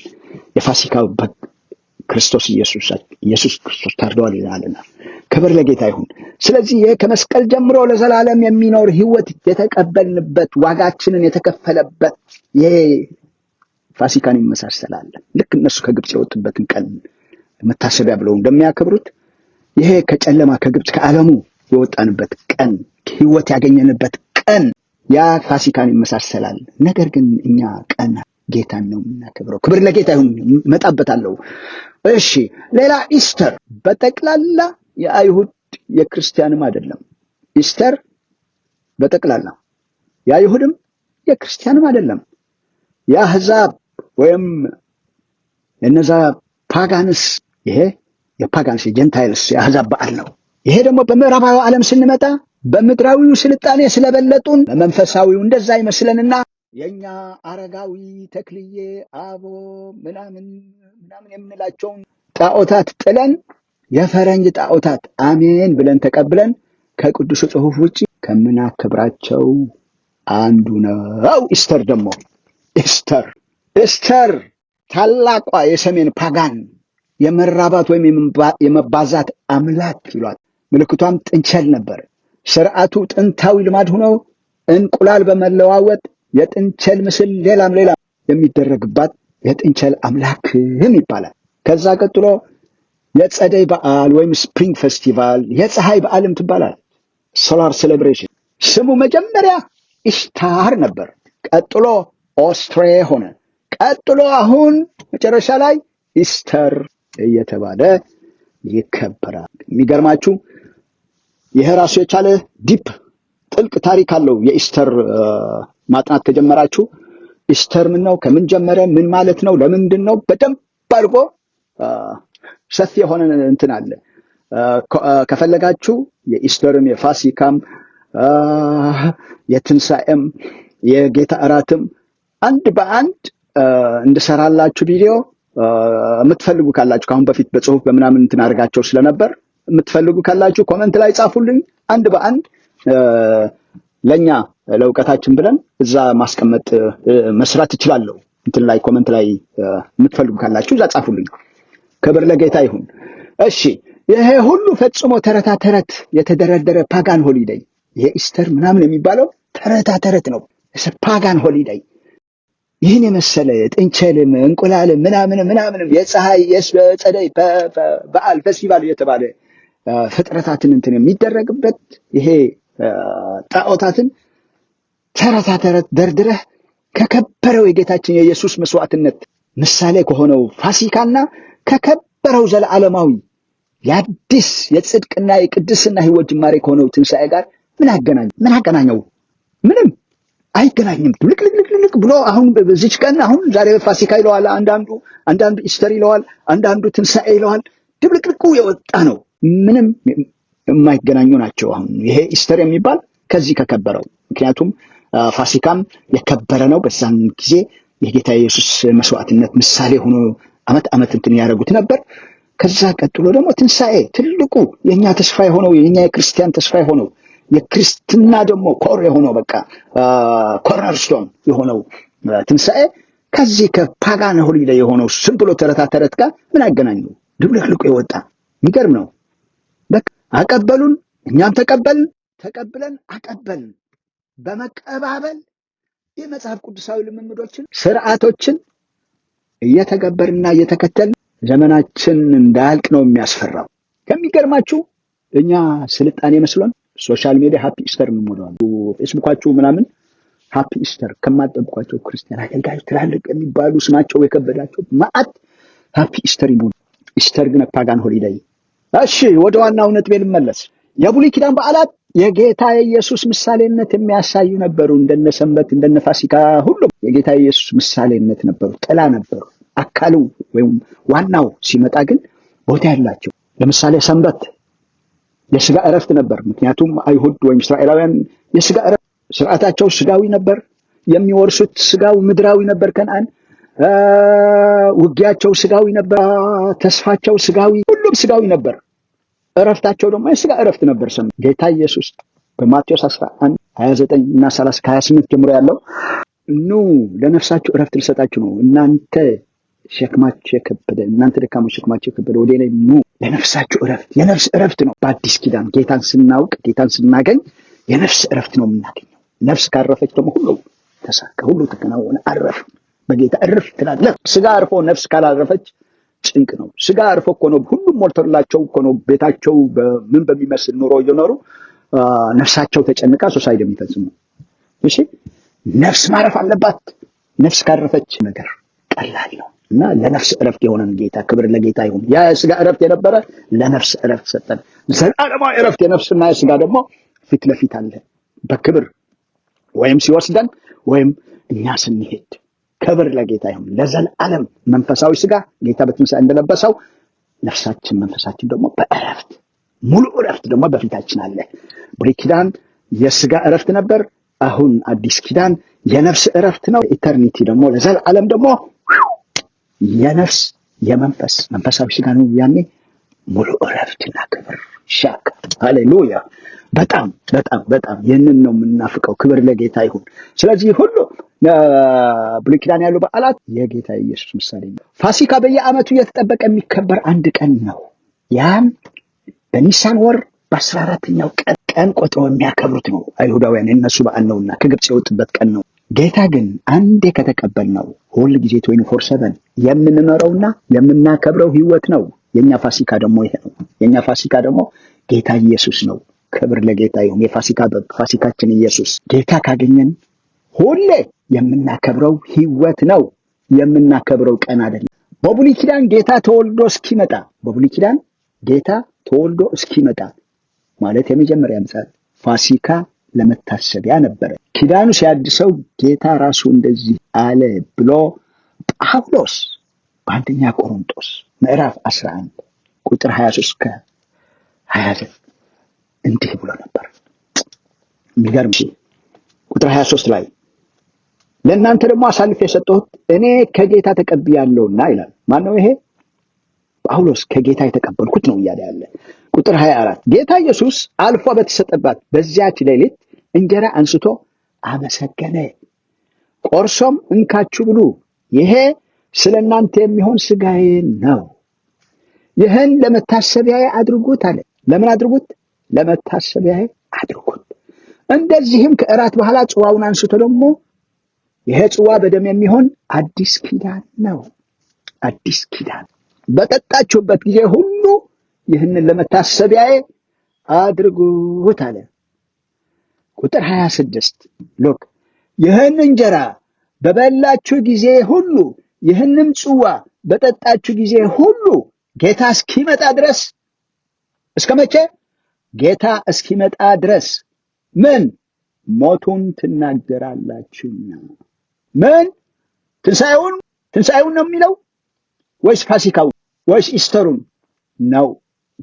የፋሲካው በግ ክርስቶስ ኢየሱስ ክርስቶስ ታርዷል ይላልና ክብር ለጌታ ይሁን። ስለዚህ ይሄ ከመስቀል ጀምሮ ለዘላለም የሚኖር ህይወት የተቀበልንበት ዋጋችንን የተከፈለበት ይሄ ፋሲካን ይመሳሰላል። ልክ እነሱ ከግብፅ የወጡበትን ቀን መታሰቢያ ብለው እንደሚያከብሩት ይሄ ከጨለማ ከግብፅ ከዓለሙ የወጣንበት ቀን ህይወት ያገኘንበት ቀን ያ ፋሲካን ይመሳሰላል። ነገር ግን እኛ ቀን ጌታን ነው የምናከብረው። ክብር ለጌታ ይሁን። መጣበታለሁ። እሺ ሌላ ኢስተር በጠቅላላ የአይሁድ የክርስቲያንም አይደለም። ኢስተር በጠቅላላ የአይሁድም የክርስቲያንም አይደለም። የአህዛብ ወይም የነዛ ፓጋንስ ይሄ የፓጋንስ የጀንታይልስ የአህዛብ በዓል ነው። ይሄ ደግሞ በምዕራባዊ ዓለም ስንመጣ በምድራዊው ስልጣኔ ስለበለጡን በመንፈሳዊው እንደዛ ይመስለንና የኛ አረጋዊ ተክልዬ አቦ ምናምን የምንላቸውን ጣዖታት ጥለን የፈረንጅ ጣዖታት አሜን ብለን ተቀብለን ከቅዱስ ጽሑፍ ውጪ ከምናከብራቸው አንዱ ነው። ኢስተር ደግሞ ኢስተር ታላቋ የሰሜን ፓጋን የመራባት ወይም የመባዛት አምላክ ይሏት። ምልክቷም ጥንቸል ነበር። ስርዓቱ ጥንታዊ ልማድ ሆኖ እንቁላል በመለዋወጥ የጥንቸል ምስል ሌላም የሚደረግባት የጥንቸል አምላክም ይባላል። ከዛ ቀጥሎ የጸደይ በዓል ወይም ስፕሪንግ ፌስቲቫል የፀሐይ በዓልም ትባላል። ሶላር ሴሌብሬሽን ስሙ መጀመሪያ ኢስታር ነበር። ቀጥሎ ኦስትሬ ሆነ። ቀጥሎ አሁን መጨረሻ ላይ ኢስተር እየተባለ ይከበራል። የሚገርማችሁ ይሄ ራሱ የቻለ ዲፕ ጥልቅ ታሪክ አለው። የኢስተር ማጥናት ከጀመራችሁ ኢስተር ምን ነው፣ ከምን ጀመረ፣ ምን ማለት ነው፣ ለምንድን ነው፣ በደንብ አድርጎ ሰፊ የሆነ እንትን አለ። ከፈለጋችሁ የኢስተርም የፋሲካም የትንሣኤም የጌታ እራትም አንድ በአንድ እንድሰራላችሁ ቪዲዮ የምትፈልጉ ካላችሁ ከአሁን በፊት በጽሁፍ በምናምን እንትን አድርጋቸው ስለነበር የምትፈልጉ ካላችሁ ኮመንት ላይ ጻፉልኝ። አንድ በአንድ ለኛ ለእውቀታችን ብለን እዛ ማስቀመጥ መስራት እችላለሁ። እንትን ላይ ኮመንት ላይ የምትፈልጉ ካላችሁ እዛ ጻፉልኝ። ክብር ለጌታ ይሁን። እሺ፣ ይሄ ሁሉ ፈጽሞ ተረታ ተረት የተደረደረ ፓጋን ሆሊዴይ ይሄ ኢስተር ምናምን የሚባለው ተረታ ተረት ነው። ፓጋን ሆሊዴይ ይህን የመሰለ ጥንቸልም እንቁላልም ምናምንም የፀሐይ የጸደይ በዓል ፌስቲቫል እየተባለ ፍጥረታትን እንትን የሚደረግበት ይሄ ጣዖታትን ተረታ ተረት ደርድረህ ከከበረው የጌታችን የኢየሱስ መስዋዕትነት ምሳሌ ከሆነው ፋሲካና ከከበረው ዘለዓለማዊ የአዲስ የጽድቅና የቅድስና ሕይወት ጅማሬ ከሆነው ትንሣኤ ጋር ምን አገናኘው? ምንም አይገናኝም። ልቅ ብሎ አሁን በዚች ቀን አሁን ዛሬ ፋሲካ ይለዋል አንዳንዱ ኢስተር ይለዋል፣ አንዳንዱ ትንሣኤ ይለዋል። ድብልቅልቁ የወጣ ነው። ምንም የማይገናኙ ናቸው። አሁን ይሄ ኢስተር የሚባል ከዚህ ከከበረው፣ ምክንያቱም ፋሲካም የከበረ ነው። በዛን ጊዜ የጌታ ኢየሱስ መስዋዕትነት ምሳሌ ሆኖ ዓመት እንትን ያደረጉት ነበር። ከዛ ቀጥሎ ደግሞ ትንሣኤ ትልቁ የኛ ተስፋ የሆነው የኛ የክርስቲያን ተስፋ የሆነው የክርስትና ደግሞ ኮር የሆነው በቃ ኮርነርስቶን የሆነው ትንሣኤ ከዚህ ከፓጋን ሆሊዴይ የሆነው ዝም ብሎ ተረታ ተረት ጋር ምን አገናኘው? ድብልቅልቁ የወጣ የሚገርም ነው። በቃ አቀበሉን፣ እኛም ተቀብለን አቀበልን። በመቀባበል የመጽሐፍ ቅዱሳዊ ልምምዶችን ስርዓቶችን እየተገበርና እየተከተልን ዘመናችን እንዳያልቅ ነው የሚያስፈራው። ከሚገርማችሁ እኛ ስልጣኔ መስሎን ሶሻል ሚዲያ ሃፒ ኢስተር እንሞላዋለን። ፌስቡካችሁ ምናምን ሃፒ ኢስተር ከማጠብቋቸው ክርስቲያን አገልጋዮች ትላልቅ የሚባሉ ስማቸው የከበዳቸው ማአት ሃፒ ኢስተር ይሞሉ። ኢስተር ግን ፓጋን ሆሊዴይ። እሺ፣ ወደ ዋናው ነጥቤ ልመለስ። የብሉይ ኪዳን በዓላት የጌታ የኢየሱስ ምሳሌነት የሚያሳዩ ነበሩ። እንደነ ሰንበት እንደነ ፋሲካ ሁሉም የጌታ የኢየሱስ ምሳሌነት ነበሩ፣ ጥላ ነበሩ። አካሉ ወይም ዋናው ሲመጣ ግን ቦታ ያላቸው። ለምሳሌ ሰንበት የስጋ እረፍት ነበር። ምክንያቱም አይሁድ ወይም እስራኤላውያን የስጋ እረፍት ስርዓታቸው ስጋዊ ነበር። የሚወርሱት ስጋዊ ምድራዊ ነበር ከነዓን። ውጊያቸው ስጋዊ ነበር። ተስፋቸው ስጋዊ፣ ሁሉም ስጋዊ ነበር። እረፍታቸው ደግሞ የስጋ እረፍት ነበር። ሰንበት ጌታ ኢየሱስ በማቴዎስ 11 29 እና 30 ከ28 ጀምሮ ያለው ኑ ለነፍሳችሁ እረፍት ልሰጣችሁ ነው፣ እናንተ ሸክማችሁ የከበደ እናንተ ደካሞች ሸክማችሁ የከበደ ወደ እኔ ኑ ለነፍሳችሁ እረፍት። የነፍስ እረፍት ነው። በአዲስ ኪዳን ጌታን ስናውቅ ጌታን ስናገኝ የነፍስ እረፍት ነው የምናገኘው። ነፍስ ካረፈች ደግሞ ሁሉ ተሳካ፣ ሁሉ ተከናወነ፣ አረፍ። በጌታ እረፍ ትላለህ። ስጋ አርፎ ነፍስ ካላረፈች ጭንቅ ነው። ስጋ አርፎ እኮ ነው ሁሉም ሞልቶላቸው እኮ ነው ቤታቸው በምን በሚመስል ኑሮ እየኖሩ ነፍሳቸው ተጨንቃ ሱሳይድ የሚፈጽሙ። እሺ፣ ነፍስ ማረፍ አለባት። ነፍስ ካረፈች ነገር ቀላል ነው እና ለነፍስ እረፍት የሆነን ጌታ ክብር ለጌታ ይሁን። ያ የስጋ እረፍት የነበረ ለነፍስ እረፍት ሰጠን። ዘላለማዊ እረፍት የነፍስና የስጋ ደግሞ ፊት ለፊት አለ በክብር ወይም ሲወስደን ወይም እኛ ስንሄድ። ክብር ለጌታ ይሁን ለዘላለም። መንፈሳዊ ስጋ ጌታ በትንሣኤ እንደለበሰው ነፍሳችን መንፈሳችን ደግሞ በእረፍት ሙሉ እረፍት ደግሞ በፊታችን አለ። ብሉይ ኪዳን የስጋ እረፍት ነበር። አሁን አዲስ ኪዳን የነፍስ እረፍት ነው። ኢተርኒቲ ደግሞ ለዘላለም ደግሞ የነፍስ የመንፈስ መንፈሳዊ ስጋ ነው። ያኔ ሙሉ እረፍትና ክብር ሻክ ሃሌሉያ። በጣም በጣም በጣም ይህንን ነው የምናፍቀው። ክብር ለጌታ ይሁን። ስለዚህ ሁሉ ብሉይ ኪዳን ያሉ በዓላት የጌታ ኢየሱስ ምሳሌ ነው። ፋሲካ በየዓመቱ እየተጠበቀ የሚከበር አንድ ቀን ነው። ያም በኒሳን ወር በ14ኛው ቀን ቆጥረው የሚያከብሩት ነው። አይሁዳውያን የነሱ በዓል ነውና ከግብፅ የወጡበት ቀን ነው። ጌታ ግን አንዴ ከተቀበልነው ሁል ጊዜ 24/7 የምንኖረውና የምናከብረው ህይወት ነው። የኛ ፋሲካ ደግሞ ይሄ ነው። የኛ ፋሲካ ደግሞ ጌታ ኢየሱስ ነው። ክብር ለጌታ ይሁን። የፋሲካ ፋሲካችን ኢየሱስ። ጌታ ካገኘን ሁሌ የምናከብረው ህይወት ነው። የምናከብረው ቀን አይደለም። በብሉይ ኪዳን ጌታ ተወልዶ እስኪመጣ ማለት የመጀመሪያ ምጽአት ፋሲካ ለመታሰቢያ ነበረ። ኪዳኑ ሲያድሰው ጌታ ራሱ እንደዚህ አለ ብሎ ጳውሎስ በአንደኛ ቆሮንቶስ ምዕራፍ 11 ቁጥር 23-29 እንዲህ ብሎ ነበር። የሚገርም ቁጥር 23 ላይ ለእናንተ ደግሞ አሳልፌ የሰጠሁት እኔ ከጌታ ተቀብያለሁና ይላል። ማነው ይሄ? ጳውሎስ ከጌታ የተቀበልኩት ነው እያለ ያለ። ቁጥር 24 ጌታ ኢየሱስ አልፎ በተሰጠባት በዚያች ሌሊት እንጀራ አንስቶ አመሰገነ፣ ቆርሶም እንካችሁ ብሉ፣ ይሄ ስለ እናንተ የሚሆን ሥጋዬ ነው፣ ይህን ለመታሰቢያዬ አድርጉት አለ። ለምን አድርጉት? ለመታሰቢያዬ አድርጉት። እንደዚህም ከእራት በኋላ ጽዋውን አንስቶ ደግሞ ይሄ ጽዋ በደም የሚሆን አዲስ ኪዳን ነው፣ አዲስ ኪዳን በጠጣችሁበት ጊዜ ሁሉ ይህንን ለመታሰቢያዬ አድርጉት አለ። ቁጥር 26 ሎክ ይህን እንጀራ በበላችሁ ጊዜ ሁሉ ይህንም ጽዋ በጠጣችሁ ጊዜ ሁሉ ጌታ እስኪመጣ ድረስ። እስከ መቼ? ጌታ እስኪመጣ ድረስ ምን? ሞቱን ትናገራላችሁና። ምን? ትንሣኤውን ነው የሚለው ወይስ ፋሲካውን ወይስ ኢስተሩን ነው?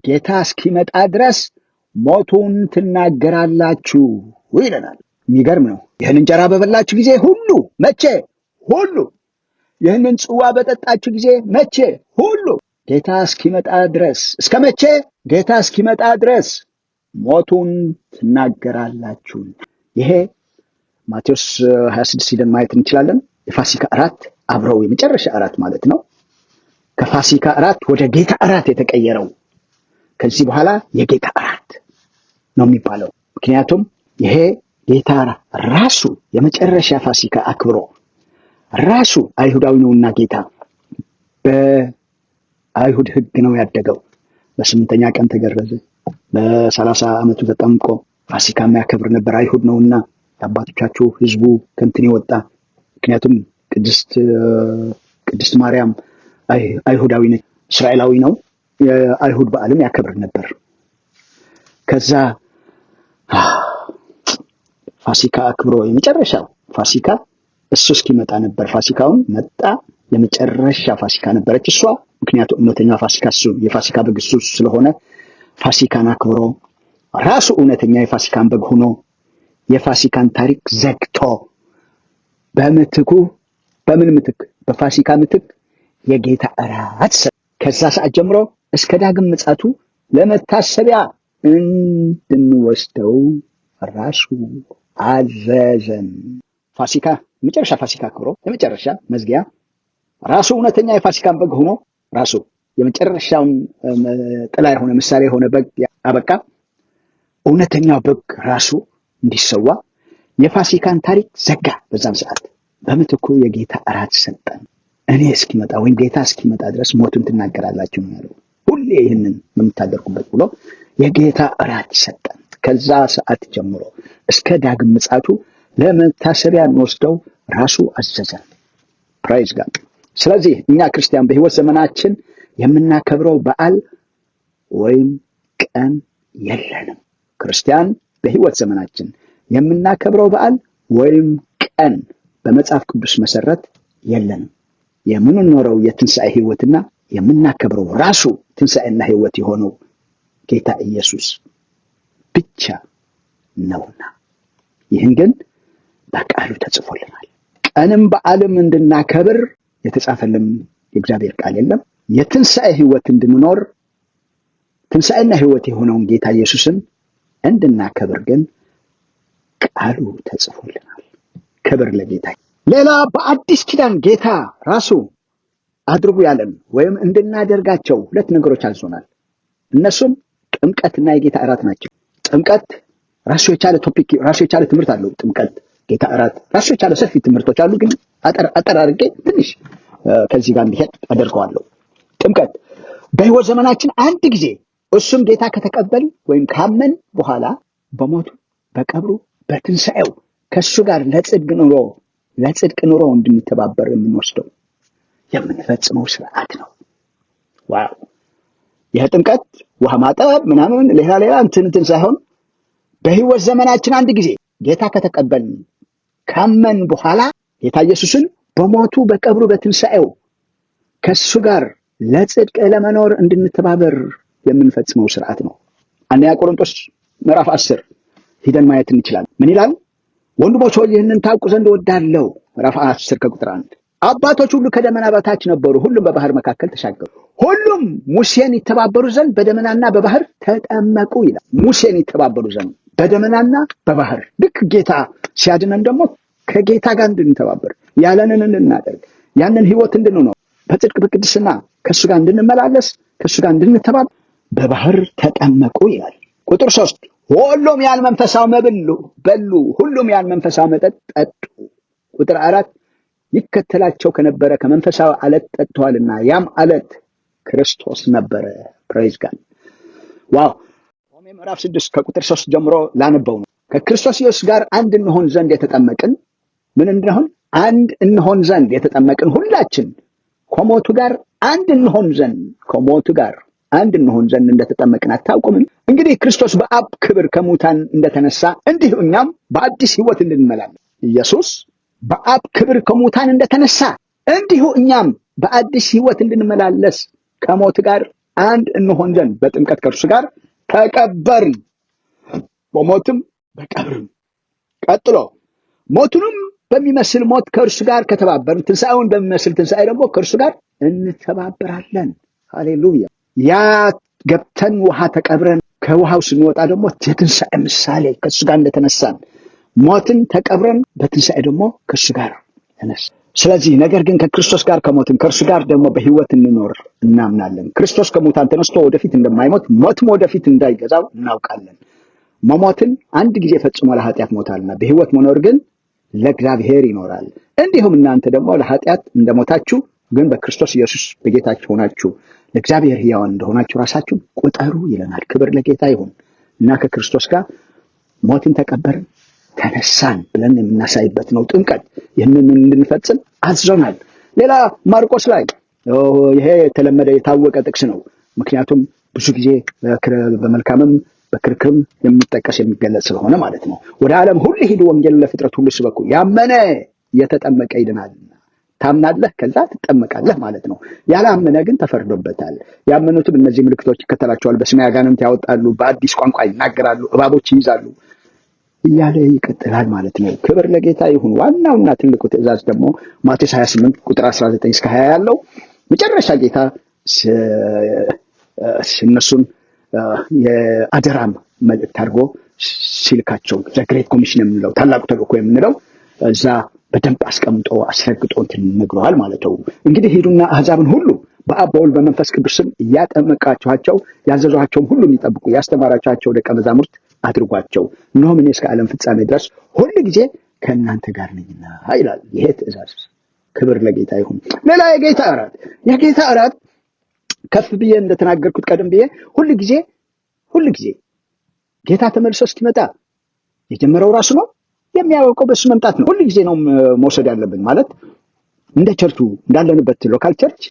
ጌታ እስኪመጣ ድረስ ሞቱን ትናገራላችሁ ይለናል። የሚገርም ነው። ይህን እንጀራ በበላችሁ ጊዜ ሁሉ መቼ? ሁሉ። ይህንን ጽዋ በጠጣችሁ ጊዜ መቼ? ሁሉ። ጌታ እስኪመጣ ድረስ። እስከ መቼ? ጌታ እስኪመጣ ድረስ ሞቱን ትናገራላችሁ። ይሄ ማቴዎስ 26 ሄደን ማየት እንችላለን። የፋሲካ እራት አብረው የመጨረሻ እራት ማለት ነው። ከፋሲካ እራት ወደ ጌታ እራት የተቀየረው ከዚህ በኋላ የጌታ እራት ነው የሚባለው። ምክንያቱም ይሄ ጌታ ራሱ የመጨረሻ ፋሲካ አክብሮ ራሱ አይሁዳዊ ነውና ጌታ በአይሁድ ሕግ ነው ያደገው። በ8ኛ ቀን ተገረዘ። በ30 ዓመቱ ተጠምቆ ፋሲካ የሚያከብር ነበር። አይሁድ ነውና የአባቶቻችሁ ሕዝቡ ከእንትን የወጣ ምክንያቱም ቅድስት ማርያም አይሁዳዊ ነች፣ እስራኤላዊ ነው። የአይሁድ በዓልም ያከብር ነበር። ከዛ ፋሲካ አክብሮ የመጨረሻው ፋሲካ እሱ እስኪመጣ ነበር። ፋሲካውን መጣ። የመጨረሻ ፋሲካ ነበረች እሷ። ምክንያቱም እውነተኛ ፋሲካ እሱ የፋሲካ በግ እሱ ስለሆነ ፋሲካን አክብሮ ራሱ እውነተኛ የፋሲካን በግ ሆኖ የፋሲካን ታሪክ ዘግቶ በምትኩ በምን ምትክ? በፋሲካ ምትክ የጌታ እራት ሰጠ። ከዛ ሰዓት ጀምሮ እስከ ዳግም ምጽአቱ ለመታሰቢያ እንድንወስደው ራሱ አዘዘን። ፋሲካ መጨረሻ ፋሲካ አክብሮ የመጨረሻ መዝጊያ ራሱ እውነተኛ የፋሲካን በግ ሆኖ ራሱ የመጨረሻውን ጥላ የሆነ ምሳሌ የሆነ በግ አበቃ። እውነተኛው በግ ራሱ እንዲሰዋ የፋሲካን ታሪክ ዘጋ። በዛም ሰዓት በምትኩ የጌታ እራት ሰጠን። እኔ እስኪመጣ ወይም ጌታ እስኪመጣ ድረስ ሞቱን ትናገራላችሁ ነው ያለው። ሁሌ ይህንን በምታደርጉበት ብሎ የጌታ እራት ሰጠን። ከዛ ሰዓት ጀምሮ እስከ ዳግም ምጽአቱ ለመታሰቢያ እንወስደው ራሱ አዘዘን። ፕራይዝ ጋድ። ስለዚህ እኛ ክርስቲያን በህይወት ዘመናችን የምናከብረው በዓል ወይም ቀን የለንም። ክርስቲያን በህይወት ዘመናችን የምናከብረው በዓል ወይም ቀን በመጽሐፍ ቅዱስ መሰረት የለንም። የምንኖረው የትንሣኤ ህይወትና የምናከብረው ራሱ ትንሣኤና ህይወት የሆነው ጌታ ኢየሱስ ብቻ ነውና ይህን ግን በቃሉ ተጽፎልናል። ቀንም በዓለም እንድናከብር የተጻፈልን የእግዚአብሔር ቃል የለም። የትንሣኤ ሕይወት እንድንኖር ትንሣኤና ሕይወት የሆነውን ጌታ ኢየሱስን እንድናከብር ግን ቃሉ ተጽፎልናል። ክብር ለጌታ። ሌላ በአዲስ ኪዳን ጌታ ራሱ አድርጉ ያለን ወይም እንድናደርጋቸው 2 ነገሮች አዞናል። እነሱም ጥምቀትና የጌታ እራት ናቸው። ጥምቀት ራሱ የቻለ ቶፒክ፣ ራሱ የቻለ ትምህርት አለው። ጥምቀት፣ ጌታ እራት ራሱ የቻለ ሰፊ ትምህርቶች አሉ። ግን አጠር አድርጌ ትንሽ ከዚህ ጋር እንዲሄድ አደርገዋለሁ። ጥምቀት በሕይወት ዘመናችን አንድ ጊዜ እሱም ጌታ ከተቀበል ወይም ካመን በኋላ በሞቱ በቀብሩ በትንሣኤው ከእሱ ጋር ለጽድቅ ኑሮ እንድንተባበር የምንወስደው የምንፈጽመው ስርዓት ነው። ዋው! ይህ ጥምቀት ውሃ ማጠብ ምናምን ሌላ እንትን ሳይሆን በሕይወት ዘመናችን አንድ ጊዜ ጌታ ከተቀበል ካመን በኋላ ጌታ ኢየሱስን በሞቱ በቀብሩ በትንሣኤው ከእሱ ጋር ለጽድቅ ለመኖር እንድንተባበር የምንፈጽመው ስርዓት ነው። አንደኛ ቆሮንቶስ ምዕራፍ 10 ሂደን ማየት እንችላለን። ምን ይላል? ወንድሞች ሆይ ይህንን ታውቁ ዘንድ እወዳለሁ። ምዕራፍ 10 ከቁጥር 1 አባቶች ሁሉ ከደመና በታች ነበሩ፣ ሁሉም በባህር መካከል ተሻገሩ፣ ሁሉም ሙሴን ይተባበሩ ዘንድ በደመናና በባህር ተጠመቁ ይላል። ሙሴን ይተባበሩ ዘንድ በደመናና በባህር። ልክ ጌታ ሲያድነን ደግሞ ከጌታ ጋር እንድንተባበር ያለንን እንድናደርግ ያንን ህይወት እንድንኖር በጽድቅ በቅድስና ከእሱ ጋር እንድንመላለስ ከእሱ ጋር እንድንተባበር በባህር ተጠመቁ ይላል። ቁጥር 3 ሁሉም ያን መንፈሳዊ መብል በሉ፣ ሁሉም ያን መንፈሳዊ መጠጥ ጠጡ። ቁጥር 4 ይከተላቸው ከነበረ ከመንፈሳዊ አለት ጠጥተዋልና ያም አለት ክርስቶስ ነበረ። ፕሬዝ ጋድ። ዋው! ሮሜ ምዕራፍ 6 ከቁጥር 3 ጀምሮ ላነበው ነው። ከክርስቶስ ኢየሱስ ጋር አንድ እንሆን ዘንድ የተጠመቅን ምን እንደሆን አንድ እንሆን ዘንድ የተጠመቅን ሁላችን ከሞቱ ጋር አንድ እንሆን ዘንድ እንደተጠመቅን አታውቁምን? እንግዲህ ክርስቶስ በአብ ክብር ከሙታን እንደተነሳ እንዲሁ እኛም በአዲስ ሕይወት እንድንመላለስ። ኢየሱስ በአብ ክብር ከሙታን እንደተነሳ እንዲሁ እኛም በአዲስ ሕይወት እንድንመላለስ ከሞት ጋር አንድ እንሆን ዘንድ በጥምቀት ከእርሱ ጋር ተቀበርን፣ በሞትም በቀብርም። ቀጥሎ ሞቱንም በሚመስል ሞት ከእርሱ ጋር ከተባበርን ትንሣኤውን በሚመስል ትንሣኤ ደግሞ ከእርሱ ጋር እንተባበራለን። ሃሌሉያ! ያ ገብተን ውሃ ተቀብረን ከውሃው ስንወጣ ደግሞ የትንሣኤ ምሳሌ ከእሱ ጋር እንደተነሳን ሞትን ተቀብረን በትንሣኤ ደግሞ ከእሱ ጋር ተነሳ። ስለዚህ ነገር ግን ከክርስቶስ ጋር ከሞትን ከእርሱ ጋር ደግሞ በሕይወት እንኖር እናምናለን። ክርስቶስ ከሙታን ተነስቶ ወደፊት እንደማይሞት ሞትም ወደፊት እንዳይገዛው እናውቃለን። መሞትን አንድ ጊዜ ፈጽሞ ለኃጢአት ሞታልና በሕይወት መኖር ግን ለእግዚአብሔር ይኖራል። እንዲሁም እናንተ ደግሞ ለኃጢአት እንደሞታችሁ ግን በክርስቶስ ኢየሱስ በጌታችሁ ሆናችሁ ለእግዚአብሔር ሕያዋን እንደሆናችሁ ራሳችሁን ቁጠሩ ይለናል። ክብር ለጌታ ይሁን እና ከክርስቶስ ጋር ሞትን ተቀበርን ተነሳን ብለን የምናሳይበት ነው ጥምቀት። ይህንን እንድንፈጽም አዞናል። ሌላ ማርቆስ ላይ ይሄ የተለመደ የታወቀ ጥቅስ ነው። ምክንያቱም ብዙ ጊዜ በመልካምም በክርክርም የሚጠቀስ የሚገለጽ ስለሆነ ማለት ነው። ወደ ዓለም ሁሉ ሂዱ፣ ወንጌልን ለፍጥረት ሁሉ ስበኩ፣ ያመነ የተጠመቀ ይድናልና። ታምናለህ፣ ከዛ ትጠመቃለህ ማለት ነው። ያላመነ ግን ተፈርዶበታል። ያመኑትም እነዚህ ምልክቶች ይከተላቸዋል፣ በስሜ አጋንንት ያወጣሉ፣ በአዲስ ቋንቋ ይናገራሉ፣ እባቦች ይይዛሉ እያለ ይቀጥላል ማለት ነው። ክብር ለጌታ ይሁን። ዋናውና ትልቁ ትእዛዝ ደግሞ ማቴዎስ 28 ቁጥር 19 እስከ 20 ያለው መጨረሻ ጌታ እነሱን የአደራም መልእክት አድርጎ ሲልካቸው ዘግሬት ኮሚሽን የምንለው ታላቁ ተልእኮ የምንለው እዛ በደንብ አስቀምጦ አስረግጦ እንትን ነግረዋል ማለት ነው። እንግዲህ ሂዱና አሕዛብን ሁሉ በአብ በወልድ በመንፈስ ቅዱስ ስም እያጠመቃችኋቸው ያዘዟቸውም ሁሉ የሚጠብቁ ያስተማራችኋቸው ደቀ መዛሙርት አድርጓቸው፣ እነሆም እኔ እስከ ዓለም ፍጻሜ ድረስ ሁል ጊዜ ከእናንተ ጋር ነኝና ይላል። ይሄ ትእዛዝ። ክብር ለጌታ ይሁን። ሌላ የጌታ እራት ከፍ ብዬ እንደተናገርኩት ቀደም ብዬ ሁል ጊዜ ጌታ ተመልሶ እስኪመጣ የጀመረው ራሱ ነው፣ የሚያውቀው በሱ መምጣት ነው። ሁል ጊዜ ነው መውሰድ ያለብን። ማለት እንደ ቸርቹ እንዳለንበት ሎካል ቸርች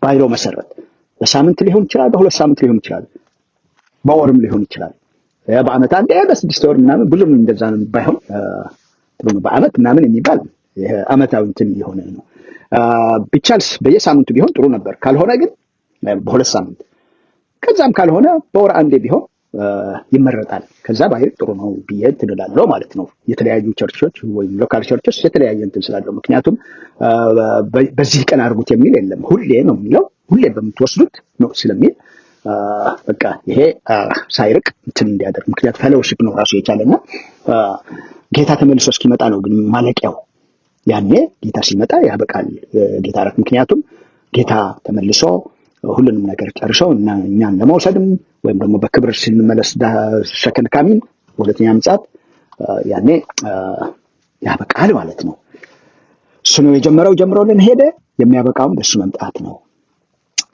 ባይሎ መሰረት በሳምንት ሊሆን ይችላል፣ በሁለት ሳምንት ሊሆን ይችላል፣ በወርም ሊሆን ይችላል፣ በአመት አንዴ በ6 ወር ምናምን ብዙም እንደዛ ነው ባይሆን በአመት ምናምን የሚባል አመታዊ እንትን የሆነ ነው። ቢቻልስ በየሳምንቱ ቢሆን ጥሩ ነበር። ካልሆነ ግን በሁለት ሳምንት ከዛም ካልሆነ በወር አንዴ ቢሆን ይመረጣል። ከዛ ባይል ጥሩ ነው ብዬ ትንላለሁ ማለት ነው። የተለያዩ ቸርቾች ወይም ሎካል ቸርቾች የተለያየ እንትን ስላለው፣ ምክንያቱም በዚህ ቀን አድርጉት የሚል የለም። ሁሌ ነው የሚለው፣ ሁሌ በምትወስዱት ነው ስለሚል በቃ ይሄ ሳይርቅ እንትን እንዲያደርግ፣ ምክንያቱም ፌሎውሺፕ ነው ራሱ የቻለና ጌታ ተመልሶ እስኪመጣ ነው ግን ማለቂያው። ያኔ ጌታ ሲመጣ ያበቃል ጌታ እራት። ምክንያቱም ጌታ ተመልሶ ሁሉንም ነገር ጨርሰው እና እኛን ለመውሰድም ወይም ደግሞ በክብር ስንመለስ ሰከንድ ካሚንግ ሁለተኛ ምጽአት ያኔ ያበቃል ማለት ነው። እሱ ነው የጀመረው፣ ጀምሮልን ሄደ። የሚያበቃውም በሱ መምጣት ነው።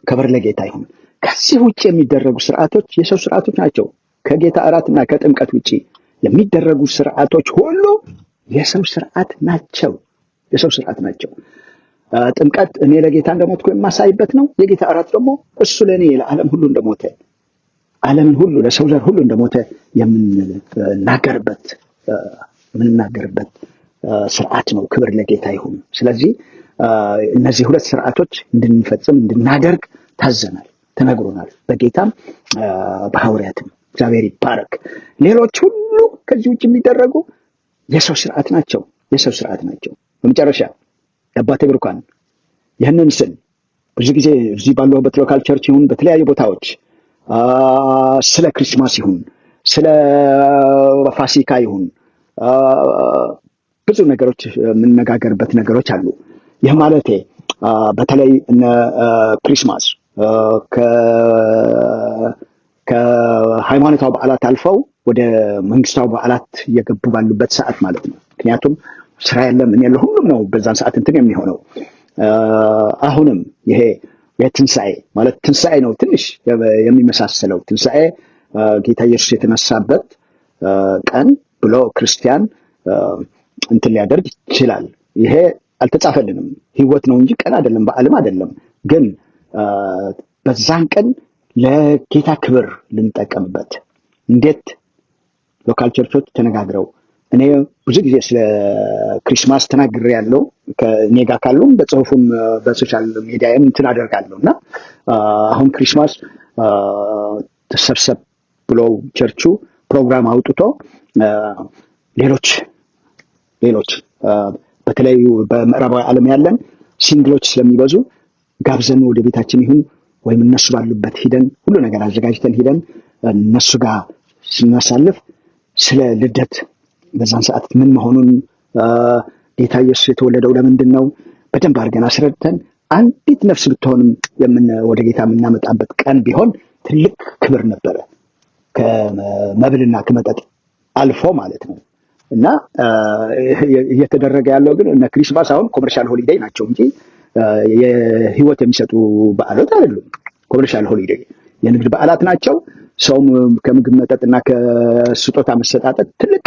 ክብር ለጌታ ይሁን። ከዚህ ውጭ የሚደረጉ ስርዓቶች የሰው ስርዓቶች ናቸው። ከጌታ እራትና ከጥምቀት ውጪ የሚደረጉ ስርዓቶች ሁሉ የሰው ስርዓት ናቸው። የሰው ስርዓት ናቸው። ጥምቀት እኔ ለጌታ እንደሞትኩ የማሳይበት ነው። የጌታ እራት ደግሞ እሱ ለእኔ ለዓለም ሁሉ እንደሞተ፣ ዓለምን ሁሉ ለሰው ዘር ሁሉ እንደሞተ የምንናገርበት ስርዓት ነው። ክብር ለጌታ ይሁን። ስለዚህ እነዚህ ሁለት ስርዓቶች እንድንፈጽም እንድናደርግ ታዘናል፣ ተነግሮናል፣ በጌታም በሐዋርያትም። እግዚአብሔር ይባረክ። ሌሎች ሁሉ ከዚህ ውጭ የሚደረጉ የሰው ስርዓት ናቸው፣ የሰው ስርዓት ናቸው። በመጨረሻ አባቴ ብሩካን ይህንን ስል ብዙ ጊዜ እዚህ ባለሁበት ሎካል ቸርች ይሁን በተለያዩ ቦታዎች ስለ ክሪስማስ ይሁን ስለ ፋሲካ ይሁን ብዙ ነገሮች የምንነጋገርበት ነገሮች አሉ። ይህ ማለቴ በተለይ እነ ክሪስማስ ከሃይማኖታዊ በዓላት አልፈው ወደ መንግስታዊ በዓላት እየገቡ ባሉበት ሰዓት ማለት ነው። ምክንያቱም ስራ የለም ምን የለ ሁሉም ነው በዛን ሰዓት እንትን የሚሆነው። አሁንም ይሄ የትንሣኤ ማለት ትንሣኤ ነው ትንሽ የሚመሳሰለው። ትንሣኤ ጌታ ኢየሱስ የተነሳበት ቀን ብሎ ክርስቲያን እንትን ሊያደርግ ይችላል። ይሄ አልተጻፈልንም፣ ህይወት ነው እንጂ ቀን አይደለም፣ በዓልም አይደለም። ግን በዛን ቀን ለጌታ ክብር ልንጠቀምበት እንዴት ሎካል ቸርቾች ተነጋግረው፣ እኔ ብዙ ጊዜ ስለ ክሪስማስ ተናግሬ ያለው ከኔ ጋር ካሉም በጽሁፉም በሶሻል ሚዲያም እንትን አደርጋለሁ እና አሁን ክሪስማስ ተሰብሰብ ብሎ ቸርቹ ፕሮግራም አውጥቶ ሌሎች በተለያዩ በምዕራባዊ ዓለም ያለን ሲንግሎች ስለሚበዙ ጋብዘን ወደ ቤታችን ይሁን ወይም እነሱ ባሉበት ሂደን ሁሉ ነገር አዘጋጅተን ሂደን እነሱ ጋር ስናሳልፍ ስለ ልደት በዛን ሰዓት ምን መሆኑን ጌታ ኢየሱስ የተወለደው ለምንድን ነው በደንብ አድርገን አስረድተን አንዲት ነፍስ ብትሆንም ወደ ጌታ የምናመጣበት ቀን ቢሆን ትልቅ ክብር ነበረ፣ ከመብልና ከመጠጥ አልፎ ማለት ነው። እና እየተደረገ ያለው ግን እነ ክሪስማስ አሁን ኮመርሻል ሆሊዴይ ናቸው እንጂ የህይወት የሚሰጡ በዓላት አይደሉም። ኮመርሻል ሆሊዴይ የንግድ በዓላት ናቸው። ሰውም ከምግብ መጠጥና ከስጦታ መሰጣጠት ትልቅ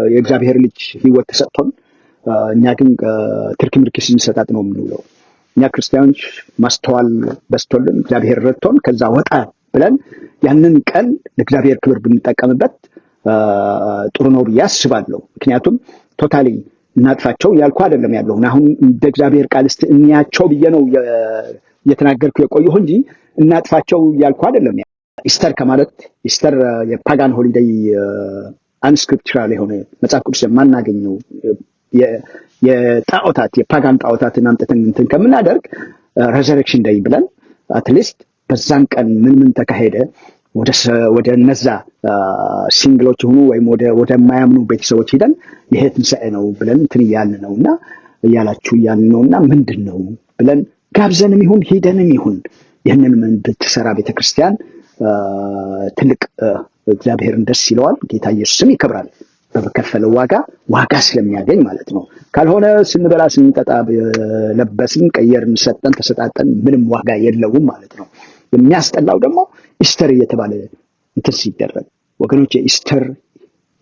የእግዚአብሔር ልጅ ህይወት ተሰጥቶን እኛ ግን ትርኪ ምርኪ ስንሰጣጥ ነው የምንውለው። እኛ ክርስቲያኖች ማስተዋል በስቶልን እግዚአብሔር ረድቶን ከዛ ወጣ ብለን ያንን ቀን ለእግዚአብሔር ክብር ብንጠቀምበት ጥሩ ነው ብዬ አስባለሁ። ምክንያቱም ቶታሊ እናጥፋቸው ያልኩ አይደለም ያለው አሁን እንደ እግዚአብሔር ቃል እስቲ እንያቸው ብዬ ነው እየተናገርኩ የቆየሁ እንጂ እናጥፋቸው ያልኩ አይደለም። ኢስተር ከማለት ኢስተር የፓጋን ሆሊዴይ አንስክሪፕቸራል የሆነ መጽሐፍ ቅዱስ የማናገኘው የጣዖታት የፓጋን ጣዖታትን አምጥተን እንትን ከምናደርግ ሬዘሬክሽን ዴይ ብለን አትሊስት በዛን ቀን ምን ተካሄደ ወደ እነዛ ሲንግሎች ሆኑ ወይም ወደ ማያምኑ ቤተሰቦች ሄደን ይሄ ትንሣኤ ነው ብለን እንትን እያልን ነውና እያልን ነውና ምንድን ነው ብለን ጋብዘንም ይሁን ሄደንም ይሁን ይህንን ምን ብትሰራ ቤተክርስቲያን ትልቅ እግዚአብሔርን ደስ ይለዋል፣ ጌታ ኢየሱስም ይከብራል በከፈለው ዋጋ ስለሚያገኝ ማለት ነው። ካልሆነ ስንበላ ስንጠጣ ለበስን ቀየርን ሰጠን ተሰጣጠን ምንም ዋጋ የለውም ማለት ነው። የሚያስጠላው ደግሞ ኢስተር እየተባለ እንትን ሲደረግ ወገኖች፣ ኢስተር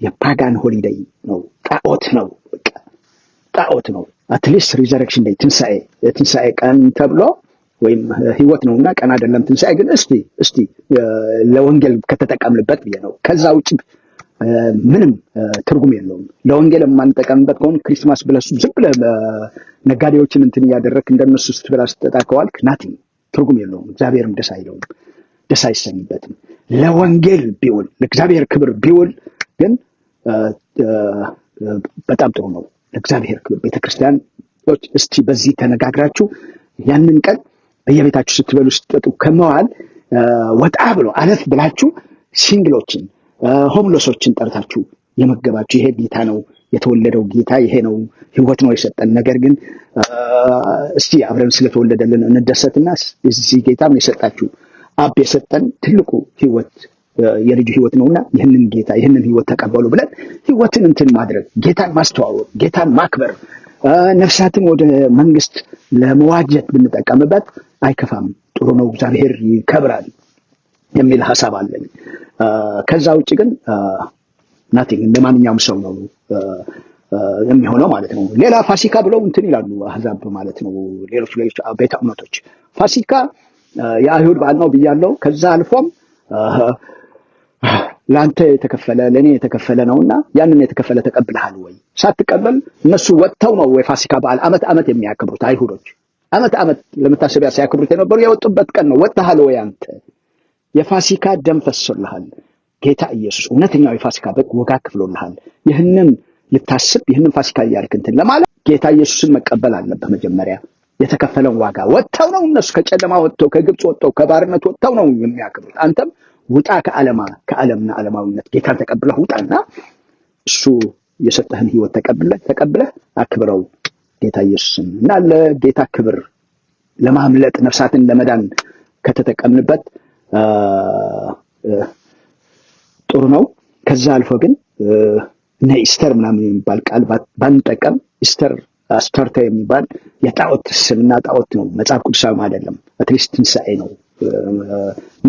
የፓጋን ሆሊዴይ ነው፣ ጣዖት ነው፣ በቃ ጣዖት ነው። አትሊስት ሪዘረክሽን ዴይ ትንሣኤ ቀን ተብሎ ወይም ህይወት ነውና ቀን አይደለም ትንሣኤ። ግን እስቲ ለወንጌል ከተጠቀምንበት ብዬ ነው። ከዛ ውጭ ምንም ትርጉም የለውም። ለወንጌል የማንጠቀምበት ከሆነ ክሪስማስ ብለህ ዝም ብለህ ነጋዴዎችን እንትን እያደረክ እንደነሱ ስትበላ ስትጠጣ ከዋልክ ናቲንግ ትርጉም የለውም፣ እግዚአብሔርም ደስ አይለውም። ደስ አይሰኝበትም። ለወንጌል ቢውል ለእግዚአብሔር ክብር ቢውል ግን በጣም ጥሩ ነው። ለእግዚአብሔር ክብር ቤተክርስቲያኖች እስቲ በዚህ ተነጋግራችሁ ያንን ቀን በየቤታችሁ ስትበሉ ስትጠጡ ከመዋል ወጣ ብሎ አለፍ ብላችሁ ሲንግሎችን ሆምለሶችን ጠርታችሁ የመገባችሁ ይሄ ጌታ ነው የተወለደው ጌታ ይሄ ነው ህይወት ነው የሰጠን። ነገር ግን እስቲ አብረን ስለተወለደልን እንደሰትና እዚህ ጌታም የሰጣችሁ አብ የሰጠን ትልቁ ህይወት የልጁ ህይወት ነውና ይህንን ጌታ ይህንን ህይወት ተቀበሉ ብለን ህይወትን እንትን ማድረግ ጌታን ማስተዋወቅ ጌታን ማክበር ነፍሳትን ወደ መንግስት ለመዋጀት ብንጠቀምበት አይከፋም፣ ጥሩ ነው፣ እግዚአብሔር ይከብራል የሚል ሐሳብ አለኝ። ከዛ ውጪ ግን ናቲንግ እንደማንኛውም ሰው ነው የሚሆነው ማለት ነው። ሌላ ፋሲካ ብለው እንትን ይላሉ አህዛብ ማለት ነው። ሌሎች ቤተ እምነቶች ፋሲካ የአይሁድ በዓል ነው ብያለሁ። ከዛ አልፎም ለአንተ የተከፈለ ለእኔ የተከፈለ ነውና ያንን የተከፈለ ተቀብለሃል ወይ? ሳትቀበል እነሱ ወጥተው ነው የፋሲካ በዓል ዓመት የሚያከብሩት አይሁዶች ዓመት ለመታሰቢያ ሲያከብሩት የነበሩ የወጡበት ቀን ነው። ወጥተሃል ወይ አንተ? የፋሲካ ደም ፈሶልሃል። ጌታ ኢየሱስ እውነተኛው የፋሲካ በግ ዋጋ ከፍሎልሃል። ይህንን ልታስብ ይህንን ፋሲካ እያልክ እንትን ለማለት ጌታ ኢየሱስን መቀበል አለብህ። መጀመሪያ የተከፈለውን ዋጋ ወጥተው ነው እነሱ ከጨለማ ወጥተው ከግብፅ ወጥተው ከባርነት ወጥተው ነው የሚያከብሩት። አንተም ውጣ ከዓለምና ዓለማዊነት ጌታን ተቀብለህ ውጣና እሱ የሰጠህን ህይወት ተቀብለህ አክብረው ጌታ ኢየሱስን። እና ለጌታ ክብር ለማምለጥ ነፍሳትን ለመዳን ከተጠቀምንበት ጥሩ ነው። ከዛ አልፎ ግን እነ ኢስተር ምናምን የሚባል ቃል ባንጠቀም አስታርተ የሚባል የጣዖት ስምና ጣዖት ነው፣ መጽሐፍ ቅዱሳዊ አይደለም። አትሊስት ትንሣኤ ነው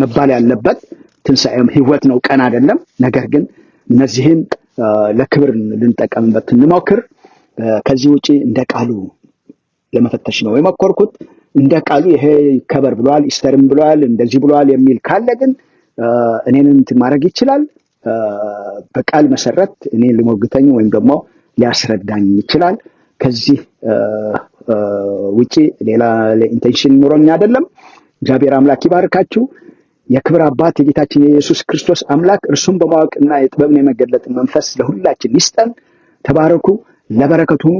መባል ያለበት። ትንሣኤም ህይወት ነው፣ ቀን አይደለም። ነገር ግን እነዚህን ለክብር ልንጠቀምበት እንሞክር። ከዚህ ውጪ እንደ ቃሉ ለመፈተሽ ነው የሞከርኩት። እንደ ቃሉ ይሄ ይከበር ብሏል፣ ኢስተርም ብሏል፣ እንደዚህ ብሏል የሚል ካለ ግን እኔን እንትን ማድረግ ይችላል። በቃል መሰረት እኔ ልሞግተኝ ወይም ደግሞ ሊያስረዳኝ ይችላል። ከዚህ ውጪ ሌላ ኢንቴንሽን ኑሮኝ አይደለም። እግዚአብሔር አምላክ ይባርካችሁ። የክብር አባት የጌታችን የኢየሱስ ክርስቶስ አምላክ እርሱም በማወቅና የጥበብን የመገለጥ መንፈስ ለሁላችን ይስጠን። ተባረኩ። ለበረከቱ ሁኑ።